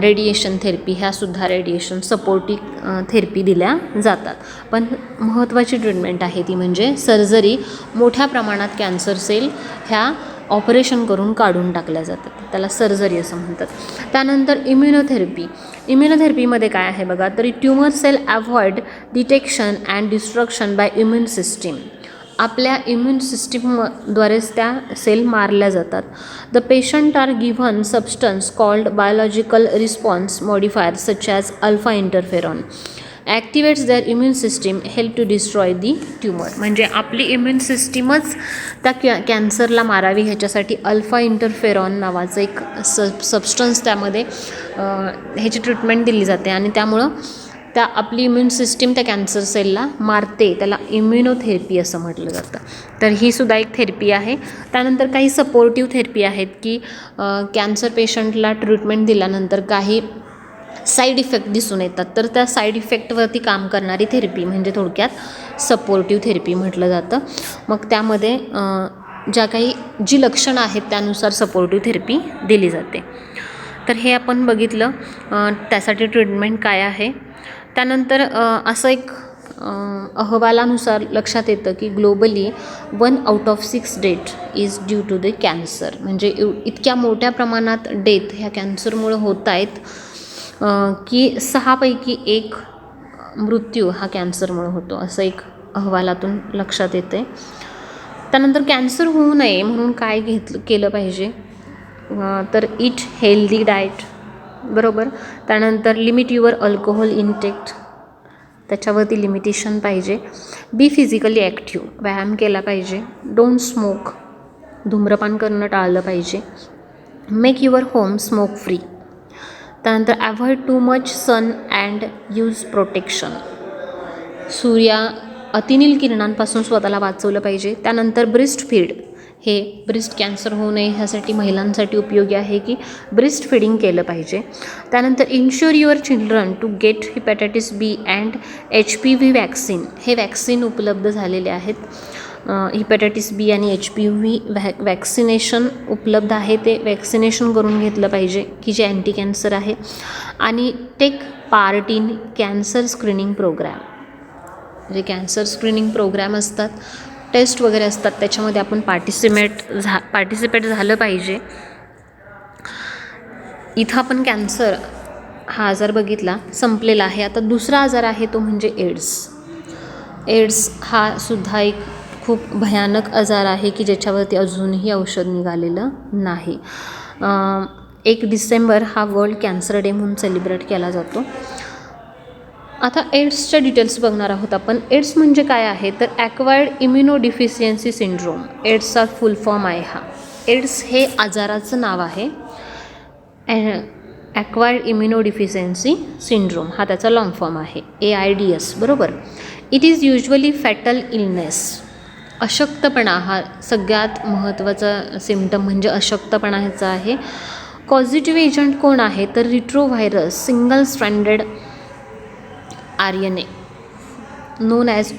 Speaker 1: रेडिएशन थेरपी, ह्यासुद्धा रेडिएशन सपोर्टिव्ह थेरपी दिल्या जातात. पण महत्त्वाची ट्रीटमेंट आहे ती म्हणजे सर्जरी. मोठ्या प्रमाणात कॅन्सर सेल ह्या ऑपरेशन करून काढून टाकल्या जातात, त्याला सर्जरी असं म्हणतात. त्यानंतर इम्युनोथेरपी. इम्युनोथेरपीमध्ये काय आहे बघा, तरी tumour cell avoid detection and destruction by immune system. आपल्या इम्युन सिस्टीमद्वारेच त्या सेल मारल्या जातात. The patient are given substance called biological response modifier such as alpha interferon activates their immune system help to destroy the tumour. म्हणजे आपली immune सिस्टीमच त्या कॅन्सरला मारावी ह्याच्यासाठी alpha interferon नावाचं एक सबस्टन्स त्यामध्ये ह्याची ट्रीटमेंट दिली जाते आणि त्यामुळं त्या आपली इम्युन सिस्टीम त्या कॅन्सर सेलला मारते, त्याला इम्युनोथेरपी असं म्हटलं जातं. तर ही सुद्धा एक थेरपी आहे. त्यानंतर काही सपोर्टिव्ह थेरपी आहेत की कॅन्सर पेशंटला ट्रीटमेंट दिल्यानंतर काही साईड इफेक्ट दिसून येतात, तर त्या साईड इफेक्टवरती काम करणारी थेरपी म्हणजे थोडक्यात सपोर्टिव्ह थेरपी म्हटलं जातं. मग त्यामध्ये जी लक्षणं आहेत त्यानुसार सपोर्टिव्ह थेरपी दिली जाते. तर हे आपण बघितलं त्यासाठी ट्रीटमेंट काय आहे. त्यानंतर असं एक अहवालानुसार लक्षात येतं की globally 1 out of 6 death is due to the cancer. म्हणजे इतक्या मोठ्या प्रमाणात डेथ ह्या कॅन्सरमुळं होत आहेत की 6 पैकी 1 मृत्यू हा कॅन्सरमुळे होतो, असं एक अहवालातून लक्षात येते. त्यानंतर कॅन्सर होऊ नये म्हणून काय केलं पाहिजे, तर इट हेल्दी डाएट, बरोबर. त्यानंतर लिमिट युअर अल्कोहोल इनटेक, त्याच्यावरती लिमिटेशन पाहिजे. बी फिजिकली ॲक्टिव्ह, व्यायाम केला पाहिजे. डोंट स्मोक, धूम्रपान करणं टाळलं पाहिजे. Make your home smoke free. त्यानंतर avoid too much sun and use protection, अतिनील किरणांपासून स्वतःला वाचवलं पाहिजे. त्यानंतर ब्रेस्ट फीड, हे ब्रेस्ट कॅन्सर होऊ नये ह्यासाठी महिलांसाठी उपयोगी आहे की ब्रेस्ट फीडिंग केलं पाहिजे. त्यानंतर ensure your children to get hepatitis B and HPV vaccine, हे वॅक्सिन उपलब्ध झालेले आहेत. हिपॅटायटिस बी आणि HPV वॅक्सिनेशन उपलब्ध आहे, ते वॅक्सिनेशन करून घेतलं पाहिजे की जे अँटी कॅन्सर आहे. आणि take part in cancer screening programme, जे कॅन्सर स्क्रीनिंग प्रोग्रॅम असतात टेस्ट वगैरे असतात त्याच्यामध्ये आपण पार्टिसिपेट झालं पाहिजे. इथं आपण कॅन्सर हा आजार बघितला, संपलेला आहे. आता दुसरा आजार आहे तो म्हणजे एड्स हा सुद्धा एक खूप भयानक आजार आहे की ज्याच्यावरती अजूनही औषध निघालेलं नाही. 1 डिसेंबर हा वर्ल्ड कॅन्सर डे म्हणून सेलिब्रेट केला जातो. आता एड्सच्या डिटेल्स बघणार आहोत आपण. एड्स म्हणजे काय आहे तर ॲक्वायर्ड इम्युनोडिफिशियन्सी सिंड्रोम, एड्सचा फुल फॉर्म आहे हा. एड्स हे आजाराचं नाव आहे. ॲक्वायर्ड इम्युनोडिफिशियन्सी सिंड्रोम हा त्याचा लॉंग फॉर्म आहे, AIDS, बरोबर. It is usually fatal illness. अशक्तपणा हा सगळ्यात महत्त्वाचा सिम्पटम म्हणजे अशक्तपणा ह्याचा आहे. पॉझिटिव्ह एजंट कोण आहे तर retrovirus single stranded RNA known as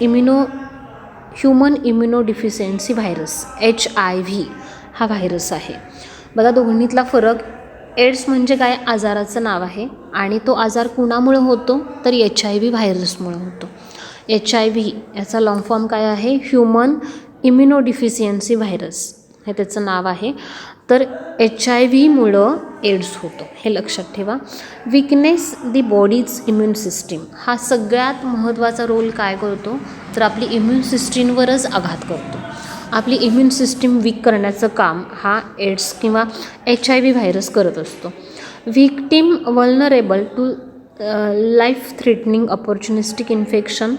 Speaker 1: human immunodeficiency virus, HIV हा व्हायरस आहे. बघा दोन्हीतला फरक. एड्स म्हणजे काय, आजाराचं नाव आहे आणि तो आजार कुणामुळे होतो तर HIV व्हायरसमुळे होतो. HIV याचा लॉंग फॉर्म काय आहे, ह्युमन इम्युनोडिफिशियन्सी व्हायरस हे त्याचं नाव आहे. तर HIVमुळं एड्स होतो, हे लक्षात ठेवा. विकनेस दी बॉडीज इम्युन सिस्टीम हा सगळ्यात महत्त्वाचा रोल काय करतो तर आपली इम्युन सिस्टीमवरच आघात करतो. आपली इम्युन सिस्टीम वीक करण्याचं काम हा एड्स किंवा HIV व्हायरस करत असतो. Victim vulnerable to life threatening opportunistic infection,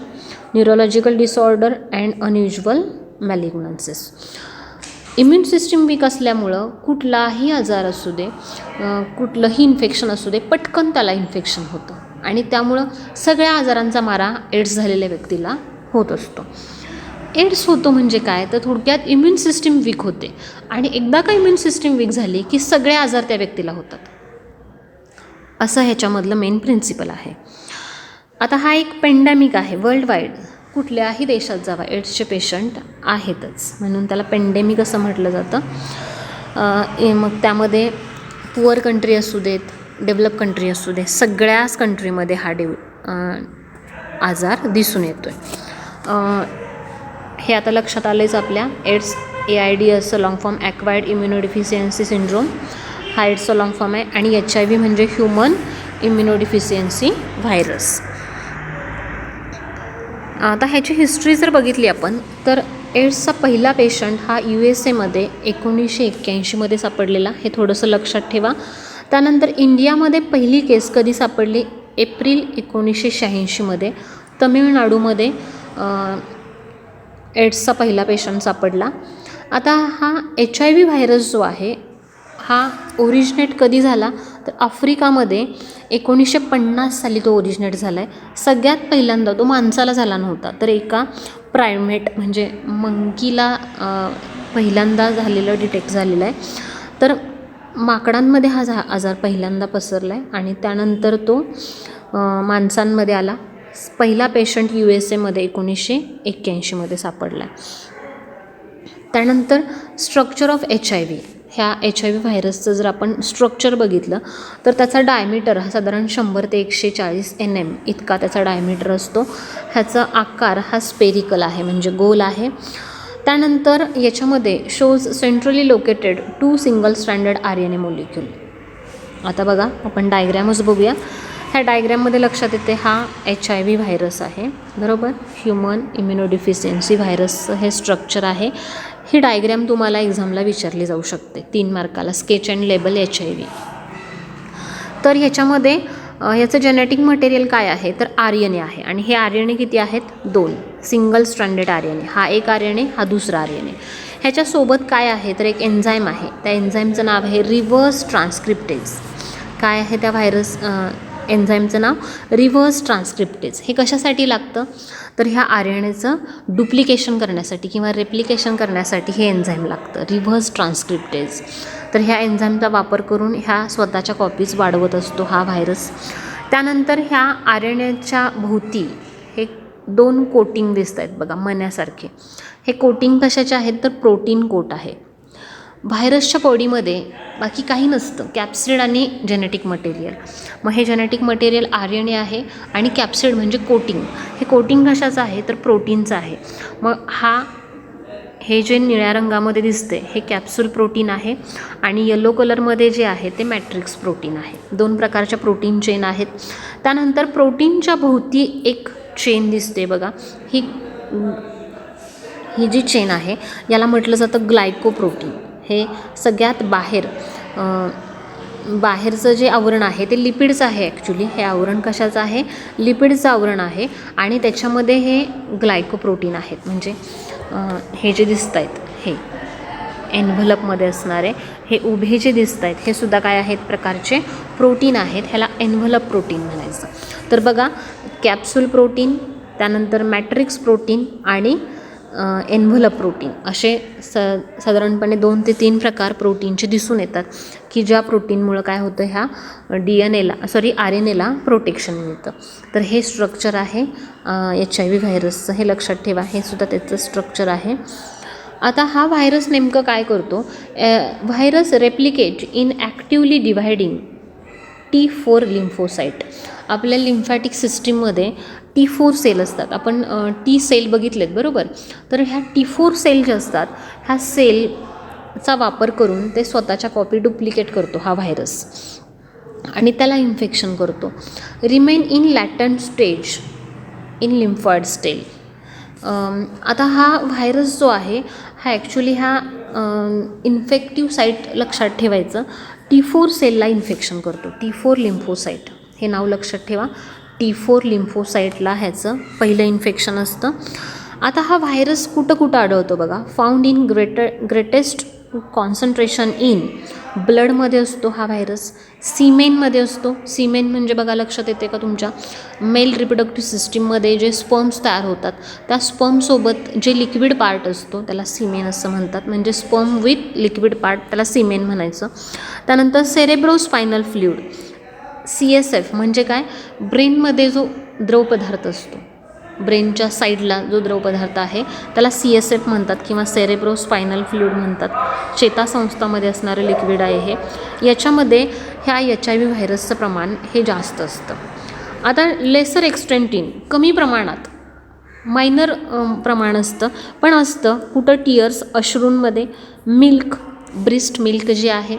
Speaker 1: neurological disorder and unusual malignancies. Immune system weak असल्यामुळं कुठलाही आजार असू दे, कुठलंही इन्फेक्शन असू दे, पटकन त्याला इन्फेक्शन होतं आणि त्यामुळं सगळ्या आजारांचा मारा एड्स झालेल्या व्यक्तीला होत असतो. एड्स होतो म्हणजे काय तर थोडक्यात इम्युन सिस्टीम वीक होते आणि एकदा का इम्युन सिस्टीम वीक झाली की सगळे आजार त्या व्यक्तीला होतात, असं ह्याच्यामधलं मेन प्रिन्सिपल आहे. आता हा एक पेंडेमिक आहे वर्ल्ड वाईड. कुठल्याही देशात जावा एड्सचे पेशंट आहेतच, म्हणून त्याला पेंडेमिक असं म्हटलं जातं. मग त्यामध्ये पुअर कंट्री असू देत, डेव्हलप कंट्री असू दे, सगळ्याच कंट्रीमध्ये हा आजार दिसून येतो आहे. हे आता लक्षात आलेच आपल्या. AIDS AIDS long form acquired immunodeficiency syndrome हा एड्सचा लॉंग फॉर्म आहे आणि HIV म्हणजे ह्युमन इम्युनोडिफिशियन्सी व्हायरस. आता ह्याची हिस्ट्री जर बघितली आपण तर एड्सचा पहिला पेशंट हा USA 1981 सापडलेला, हे थोडंसं लक्षात ठेवा. त्यानंतर इंडियामध्ये पहिली केस कधी सापडली, एप्रिल 1986 तमिळनाडूमध्ये एड्सचा पहिला पेशंट सापडला. आता हा HIV व्हायरस जो आहे हा ओरिजिनेट कधी झाला तर आफ्रिकामध्ये 1950 साली तो ओरिजिनेट झाला आहे. सगळ्यात पहिल्यांदा तो माणसाला झाला नव्हता तर एका प्रायमेट म्हणजे मंकीला पहिल्यांदा झालेलं डिटेक्ट झालेलं आहे. तर माकडांमध्ये हा आजार पहिल्यांदा पसरला आहे आणि त्यानंतर तो माणसांमध्ये आला. पहिला पेशंट USA 1981 सापडला आहे. त्यानंतर स्ट्रक्चर ऑफ HIV, ह्या HIV व्हायरसचं जर आपण स्ट्रक्चर बघितलं तर त्याचा डायमीटर हा साधारण 100 ते 140 NM इतका त्याचा डायमीटर असतो. ह्याचा आकार हा स्पेरिकल आहे म्हणजे गोल आहे. त्यानंतर याच्यामध्ये shows centrally located 2 single stranded RNA molecule. आता बघा आपण डायग्रॅमच बघूया. ह्या डायग्रॅममध्ये लक्षात येते हा HIV व्हायरस आहे, बरोबर. ह्युमन इम्युनोडिफिशियन्सी व्हायरसचं हे स्ट्रक्चर आहे. ही डायग्रॅम तुम्हाला एक्झामला विचारली जाऊ शकते 3 मार्काला, स्केच अँड लेबल HIV. तर ह्याच्यामध्ये ह्याचं जेनेटिक मटेरियल काय आहे तर RNA आहे आणि हे RNA किती आहेत 2 सिंगल स्ट्रँडेड RNA. हा एक RNA, हा दुसरा RNA. ह्याच्यासोबत काय आहे तर एक एन्झाईम आहे. त्या एन्झाईमचं नाव आहे रिव्हर्स ट्रान्सक्रिप्टेज. काय आहे त्या एन्झाईमचं नाव रिव्हर्स ट्रान्सक्रिप्टेज. हे कशासाठी लागतं तर ह्या RNAचं डुप्लिकेशन करण्यासाठी किंवा रेप्लिकेशन करण्यासाठी हे एन्झाईम लागतं रिव्हर्स ट्रान्सक्रिप्टेज. तर ह्या एन्झाईमचा वापर करून ह्या स्वतःच्या कॉपीज वाढवत असतो हा व्हायरस. त्यानंतर ह्या RNAच्या भोवती हे 2 कोटिंग दिसत आहेत बघा मण्यासारखे. हे कोटिंग कशाचे आहेत तर प्रोटीन कोट आहे. व्हायरसच्या बॉडीमध्ये बाकी काही नसतं, कॅप्सिड आणि जेनेटिक मटेरियल. मग हे जेनेटिक मटेरियल RNA आहे आणि कॅप्सिड म्हणजे कोटिंग. हे कोटिंग कशाचं आहे तर प्रोटीनचं आहे. मग हा हे जे निळ्या रंगामध्ये दिसते हे कॅप्सूल प्रोटीन आहे आणि येलो कलरमध्ये जे आहे ते मॅट्रिक्स प्रोटीन आहे. 2 प्रकारच्या प्रोटीन चेन आहेत. त्यानंतर प्रोटीनच्या भोवती एक चेन दिसते बघा. ही जी चेन आहे याला म्हटलं जातं ग्लायकोप्रोटीन. हे सगळ्यात बाहेरचं जे आवरण आहे ते लिपिडचं आहे. ॲक्च्युली हे आवरण कशाचं आहे? लिपिडचं आवरण आहे आणि त्याच्यामध्ये हे ग्लायकोप्रोटीन आहेत. म्हणजे हे जे दिसत आहेत हे एन्व्हलपमध्ये असणारे हे उभे जे दिसत आहेत हे सुद्धा काय आहेत? प्रकारचे प्रोटीन आहेत. ह्याला एन्व्हलप प्रोटीन म्हणायचं. तर बघा, कॅप्सूल प्रोटीन, त्यानंतर मॅट्रिक्स प्रोटीन आणि एन्व्हलप प्रोटीन असे साधारणपणे 2 ते 3 प्रकार प्रोटीनचे दिसून येतात की ज्या प्रोटीनमुळं काय होतं, ह्या RNAला प्रोटेक्शन मिळतं. तर हे स्ट्रक्चर आहे HIV व्हायरसचं, हे लक्षात ठेवा. हे सुद्धा त्याचं स्ट्रक्चर आहे. आता हा व्हायरस नेमकं काय करतो? Virus replicate in actively dividing T4 lymphocyte. आपल्या लिम्फॅटिक सिस्टीममध्ये T4 सेल असतात. आपण T सेल बघितलेत बरोबर. तर ह्या T4 सेल ज्या असतात ह्या सेलचा वापर करून ते स्वतःच्या कॉपी डुप्लिकेट करतो हा व्हायरस आणि त्याला इन्फेक्शन करतो. Remain in latent stage in lymphoid स्टेल. आता हा व्हायरस जो आहे हा ॲक्च्युली ह्या इन्फेक्टिव्ह साईट लक्षात ठेवायचं T4 सेलला इन्फेक्शन करतो. T4 लिम्फोसाईट हे नाव लक्षात ठेवा. T4 लिम्फोसाईटला ह्याचं पहिलं इन्फेक्शन असतं. आता हा व्हायरस कुठं आढळतो बघा. Found in greatest concentration in ब्लडमध्ये असतो हा व्हायरस. सीमेनमध्ये असतो. सीमेन म्हणजे बघा, लक्षात येते का तुमच्या? मेल रिप्रोडक्टिव्ह सिस्टीममध्ये जे स्पर्म्स तयार होतात त्या स्पर्मसोबत जे लिक्विड पार्ट असतो त्याला सीमेन असं म्हणतात. म्हणजे स्पर्म विथ लिक्विड पार्ट त्याला सीमेन म्हणायचं. त्यानंतर सेरेब्रोस्पायनल फ्लुइड CSF म्हणजे काय? ब्रेनमध्ये जो द्रवपदार्थ असतो, ब्रेनच्या साईडला जो द्रवपदार्थ आहे त्याला CSF म्हणतात किंवा सेरेब्रोस्पायनल फ्लुइड म्हणतात. चेतासंस्थामध्ये असणारं लिक्विड आहे हे. याच्यामध्ये ह्या HIV व्हायरसचं प्रमाण हे जास्त असतं. आता लेसर एक्स्टेंटिन कमी प्रमाणात, मायनर प्रमाण असतं पण असतं कुठं? टीयर्स, अश्रूंमध्ये, मिल्क, ब्रेस्ट मिल्क जे आहे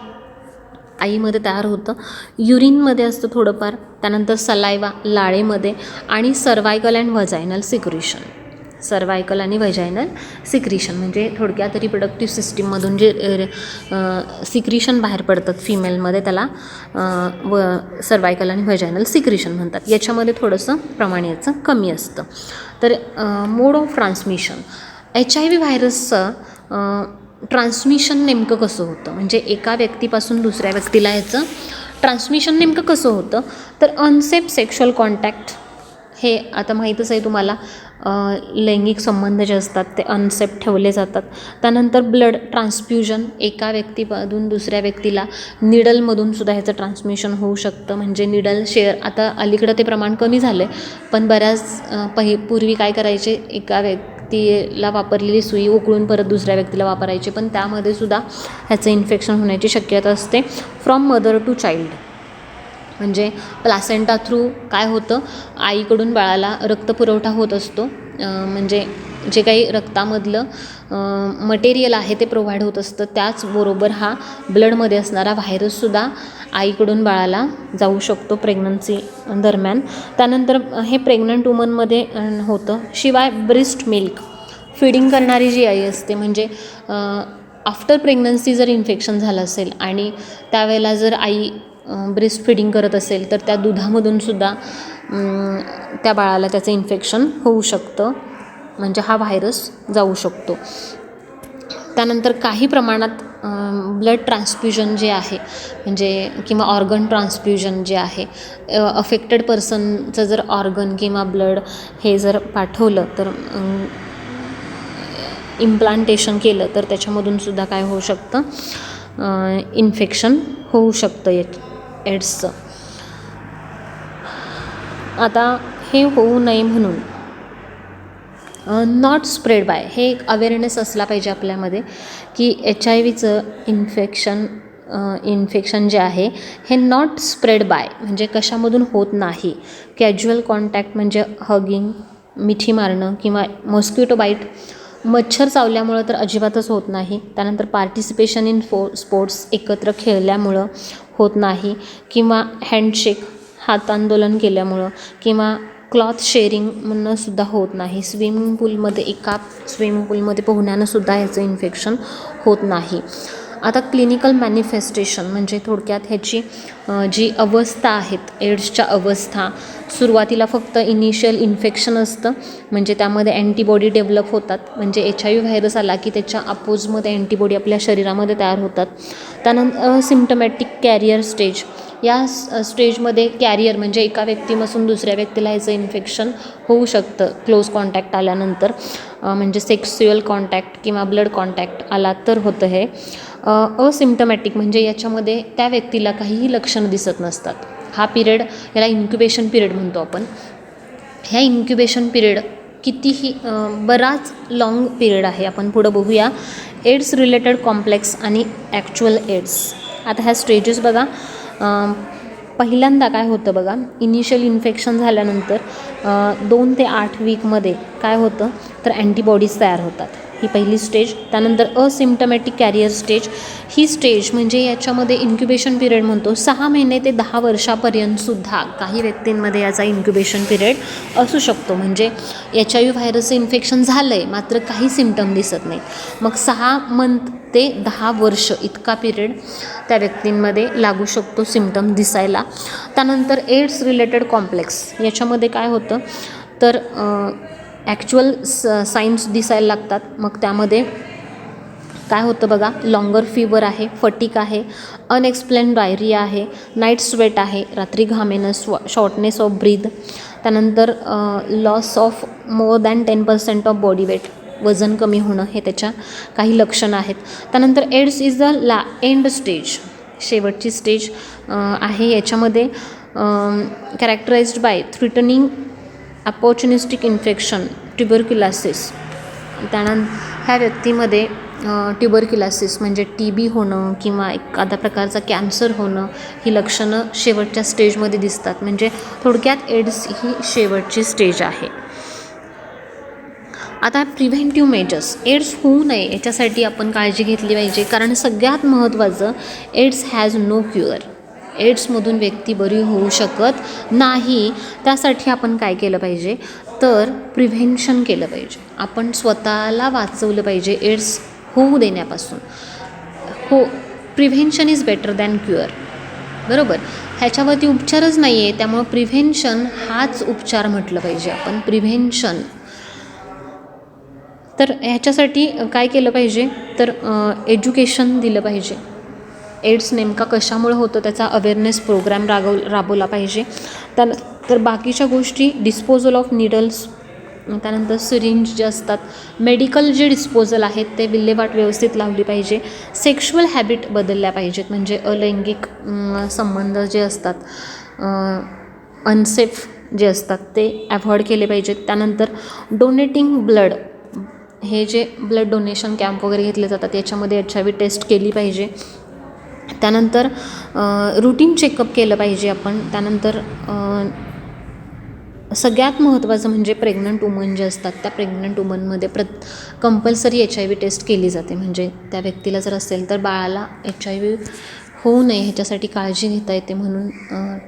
Speaker 1: आईमध्ये तयार होतं, युरिनमध्ये असतं थोडंफार, त्यानंतर सलायवा लाळेमध्ये आणि सर्वायकल अँड व्हजायनल सिक्रिशन. सर्वायकल आणि व्हजायनल सिक्रिशन म्हणजे थोडक्यात रिप्रोडक्टिव्ह सिस्टीममधून जे सिक्रिशन बाहेर पडतात फिमेलमध्ये त्याला सर्वायकल आणि व्हजायनल सिक्रिशन म्हणतात. याच्यामध्ये थोडंसं प्रमाण याचं कमी असतं. तर मोड ऑफ ट्रान्समिशन HIV व्हायरसचं ट्रान्समिशन नेमकं कसं होतं? म्हणजे एका व्यक्तीपासून दुसऱ्या व्यक्तीला याचं ट्रान्समिशन नेमकं कसं होतं? तर अनसेफ सेक्शुअल कॉन्टॅक्ट, हे आता माहीतच आहे तुम्हाला. लैंगिक संबंध जे असतात ते अनसेफ ठेवले जातात. त्यानंतर ब्लड ट्रान्सफ्युजन, एका व्यक्तीमधून दुसऱ्या व्यक्तीला निडलमधून सुद्धा ह्याचं ट्रान्समिशन होऊ शकतं. म्हणजे निडल शेअर, आता अलीकडं ते प्रमाण कमी झालं आहे पण बऱ्याच पूर्वी काय करायचे, एका व्यक्तीला वापरलेली सुई उकळून परत दुसऱ्या व्यक्तीला वापरायची, पण त्यामध्ये सुद्धा ह्याचं इन्फेक्शन होण्याची शक्यता असते. फ्रॉम मदर टू चाइल्ड म्हणजे प्लासेंटा थ्रू काय होतं, आईकडून बाळाला रक्तपुरवठा होत असतो. म्हणजे जे काही रक्तामधलं मटेरियल आहे ते प्रोव्हाइड होत असतं. त्याचबरोबर हा ब्लडमध्ये असणारा व्हायरससुद्धा आईकडून बाळाला जाऊ शकतो प्रेग्नन्सी दरम्यान. त्यानंतर हे प्रेग्नंट वुमनमध्ये होतं. शिवाय ब्रेस्ट मिल्क, फीडिंग करणारी जी आई असते, म्हणजे आफ्टर प्रेग्नन्सी जर इन्फेक्शन झालं असेल आणि त्यावेळेला जर आई ब्रेस्ट फिडिंग करत असेल तर त्या दुधामधून त्या बाळाला त्याचं इन्फेक्शन होऊ शकतं. म्हणजे हा व्हायरस जाऊ शकतो. त्यानंतर काही प्रमाणात ब्लड ट्रान्सफ्युजन जे आहे म्हणजे किंवा ऑर्गन ट्रान्सफ्युजन जे आहे, अफेक्टेड पर्सनचं जर ऑर्गन किंवा ब्लड हे जर पाठवलं तर इम्प्लांटेशन केलं तर त्याच्यामधून काय होऊ शकतं, इन्फेक्शन होऊ शकतं एड्सचं. आता हे होऊ नये म्हणून नॉट स्प्रेड बाय, हे एक अवेअरनेस असला पाहिजे आपल्यामध्ये की HIVचं इन्फेक्शन जे आहे हे नॉट स्प्रेड बाय म्हणजे कशामधून होत नाही. कॅज्युअल कॉन्टॅक्ट म्हणजे हगिंग, मिठी मारणं किंवा मॉस्किटो बाईट. मच्छर चावल्यामुळं तर अजिबातच होत नाही. त्यानंतर पार्टिसिपेशन इन स्पोर्ट्स, एकत्र खेळल्यामुळं होत नाही, किंवा हँडशेक, हात आंदोलन केल्यामुळं, किंवा क्लॉथ शेअरिंग म्हणूनसुद्धा होत नाही. एका स्विमिंग पूलमध्ये पोहण्यानंसुद्धा ह्याचं इन्फेक्शन होत नाही. आता क्लिनिकल मॅनिफेस्टेशन म्हणजे थोडक्यात ह्याची जी अवस्था आहेत, एड्सच्या अवस्था, सुरुवातीला फक्त इनिशियल इन्फेक्शन असतं, म्हणजे त्यामध्ये अँटीबॉडी डेव्हलप होतात, म्हणजे HIV व्हायरस आला की त्याच्या अपोजमध्ये अँटीबॉडी आपल्या शरीरामध्ये तयार होतात. त्यानंतर सिम्टमॅटिक कॅरियर स्टेज, या स्टेजमध्ये कॅरियर म्हणजे एका व्यक्तीपासून दुसऱ्या व्यक्तीला ह्याचं इन्फेक्शन होऊ शकतं क्लोज कॉन्टॅक्ट आल्यानंतर, म्हणजे सेक्स्युअल कॉन्टॅक्ट किंवा ब्लड कॉन्टॅक्ट आला तर होतं हे. असिम्टमॅटिक म्हणजे याच्यामध्ये त्या व्यक्तीला काहीही लक्षणं दिसत नसतात. हा पिरियड, याला इन्क्युबेशन पिरियड म्हणतो आपण. ह्या इन्क्युबेशन पिरियड कितीही बराच लाँग पिरियड आहे. आपण पुढं बघूया. एड्स रिलेटेड कॉम्प्लेक्स आणि ॲक्च्युअल एड्स. आता ह्या स्टेजेस बघा. पहिल्यांदा काय होतं बघा, इनिशियल इन्फेक्शन झाल्यानंतर 2 ते 8 वीकमध्ये काय होतं तर अँटीबॉडीज तयार होतात. ही पहिली स्टेज. त्यानंतर असिम्टमॅटिक कॅरियर स्टेज. ही स्टेज म्हणजे याच्यामध्ये इन्क्युबेशन पिरियड म्हणतो 6 महिने ते 10 वर्षापर्यंतसुद्धा काही व्यक्तींमध्ये याचा इन्क्युबेशन पिरियड असू शकतो. म्हणजे HIV व्हायरसचं इन्फेक्शन झालं आहे मात्र काही सिम्टम दिसत नाही. मग 6 मंथ ते 10 वर्ष इतका पिरियड त्या व्यक्तींमध्ये लागू शकतो सिम्टम दिसायला. त्यानंतर एड्स रिलेटेड कॉम्प्लेक्स, याच्यामध्ये काय होतं तर ॲक्च्युअल साईन्स दिसायला लागतात. मग त्यामध्ये काय होतं बघा, लॉंगर फीवर आहे, फटीक आहे, अनएक्सप्लेन डायरिया आहे, नाईट स्वेट आहे, रात्री घाम येणं, शॉर्टनेस ऑफ ब्रीथ, त्यानंतर loss of more than 10% of body weight, वजन कमी होणं, हे त्याच्या काही लक्षणं आहेत. त्यानंतर AIDS is the end stage, शेवटची स्टेज आहे. याच्यामध्ये characterised by threatening opportunistic infection, tuberculosis. त्यानंतर ह्या व्यक्तीमध्ये ट्युबरक्युलोसिस म्हणजे TB होणं किंवा एखाद्या प्रकारचा कॅन्सर होणं, ही लक्षणं शेवटच्या स्टेजमध्ये दिसतात. म्हणजे थोडक्यात एड्स ही शेवटची स्टेज आहे. आता प्रिव्हेंटिव्ह मेजर्स, एड्स होऊ नये याच्यासाठी आपण काळजी घेतली पाहिजे. कारण सगळ्यात महत्त्वाचं, एड्स हॅज नो क्युअर. एड्समधून व्यक्ती बरी होऊ शकत नाही. त्यासाठी आपण काय केलं पाहिजे तर प्रिव्हेन्शन केलं पाहिजे. आपण स्वतःला वाचवलं पाहिजे एड्स होऊ देण्यापासून. Prevention is better than cure, बरोबर. ह्याच्यावरती उपचारच नाही आहे, त्यामुळं प्रिव्हेन्शन हाच उपचार म्हटलं पाहिजे आपण, प्रिव्हेन्शन. तर ह्याच्यासाठी काय केलं पाहिजे तर एज्युकेशन दिलं पाहिजे. एड्स नेमका कशामुळे होतं त्याचा अवेअरनेस प्रोग्राम राबवला पाहिजे. त्यानंतर बाकीच्या गोष्टी, डिस्पोजल ऑफ निडल्स, त्यानंतर सिरिंज जे असतात, मेडिकल जे डिस्पोजल आहेत ते विल्हेवाट व्यवस्थित लावली पाहिजे. सेक्शुअल हॅबिट बदलल्या पाहिजेत, म्हणजे अलैंगिक संबंध जे असतात, अनसेफ जे असतात ते अव्हॉइड केले पाहिजेत. त्यानंतर डोनेटिंग ब्लड, हे जे ब्लड डोनेशन कॅम्प वगैरे घेतले जातात याच्यामध्ये HIV टेस्ट केली पाहिजे. त्यानंतर रुटीन चेकअप केलं पाहिजे आपण. त्यानंतर सगळ्यात महत्त्वाचं म्हणजे प्रेग्नंट वुमन जे असतात त्या प्रेग्नंट वुमनमध्ये कंपल्सरी HIV टेस्ट केली जाते. म्हणजे त्या व्यक्तीला जर असेल तर बाळाला HIV होऊ नये ह्याच्यासाठी काळजी घेता येते म्हणून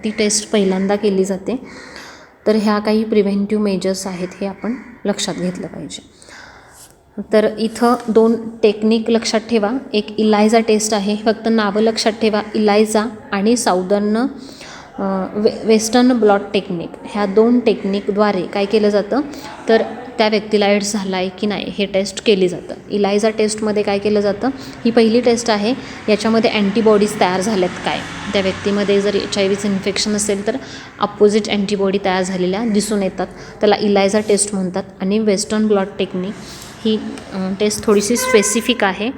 Speaker 1: ती टेस्ट पहिल्यांदा केली जाते. तर ह्या काही प्रिव्हेंटिव्ह मेजर्स आहेत, हे आपण लक्षात घेतलं पाहिजे. तर इथं 2 टेक्निक लक्षात ठेवा. एक इलायझा टेस्ट आहे, फक्त नावं लक्षात ठेवा, इलायझा आणि साऊदर्न वेस्टर्न ब्लॉट टेक्निक. ह्या 2 टेक्निकद्वारे काय केलं जातं तर त्या व्यक्तीला एड्स झाला आहे की नाही हे टेस्ट केली जातं. इलायझा टेस्टमध्ये काय केलं जातं, ही पहिली टेस्ट आहे, याच्यामध्ये अँटीबॉडीज तयार झाल्यात काय, त्या व्यक्तीमध्ये जर HIVचं इन्फेक्शन असेल तर अपोजिट अँटीबॉडी तयार झालेल्या दिसून येतात, त्याला इलायझा टेस्ट म्हणतात. आणि वेस्टर्न ब्लॉट टेक्निक ही टेस्ट थोडीशी स्पेसिफिक आहे.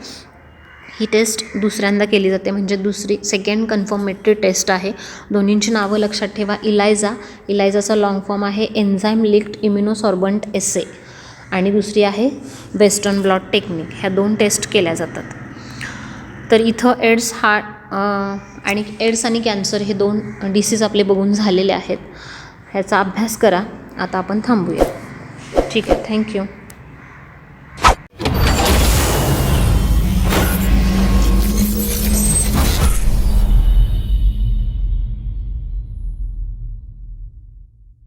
Speaker 1: ही टेस्ट दुसऱ्यांदा केली जाते, म्हणजे सेकंड कन्फर्मेटरी टेस्ट आहे. दोन्हींची नावं लक्षात ठेवा. इलायझाचा लॉंग फॉर्म आहे एन्झाईम लिंक्ड इम्युनोसॉर्बंट एसे, आणि दुसरी आहे वेस्टर्न ब्लॉट टेक्निक. ह्या 2 टेस्ट केल्या जातात. तर इथं एड्स आणि कॅन्सर हे 2 डिसीज आपले बघून झालेले आहेत. ह्याचा अभ्यास करा. आता आपण थांबूया. ठीक आहे, थँक्यू.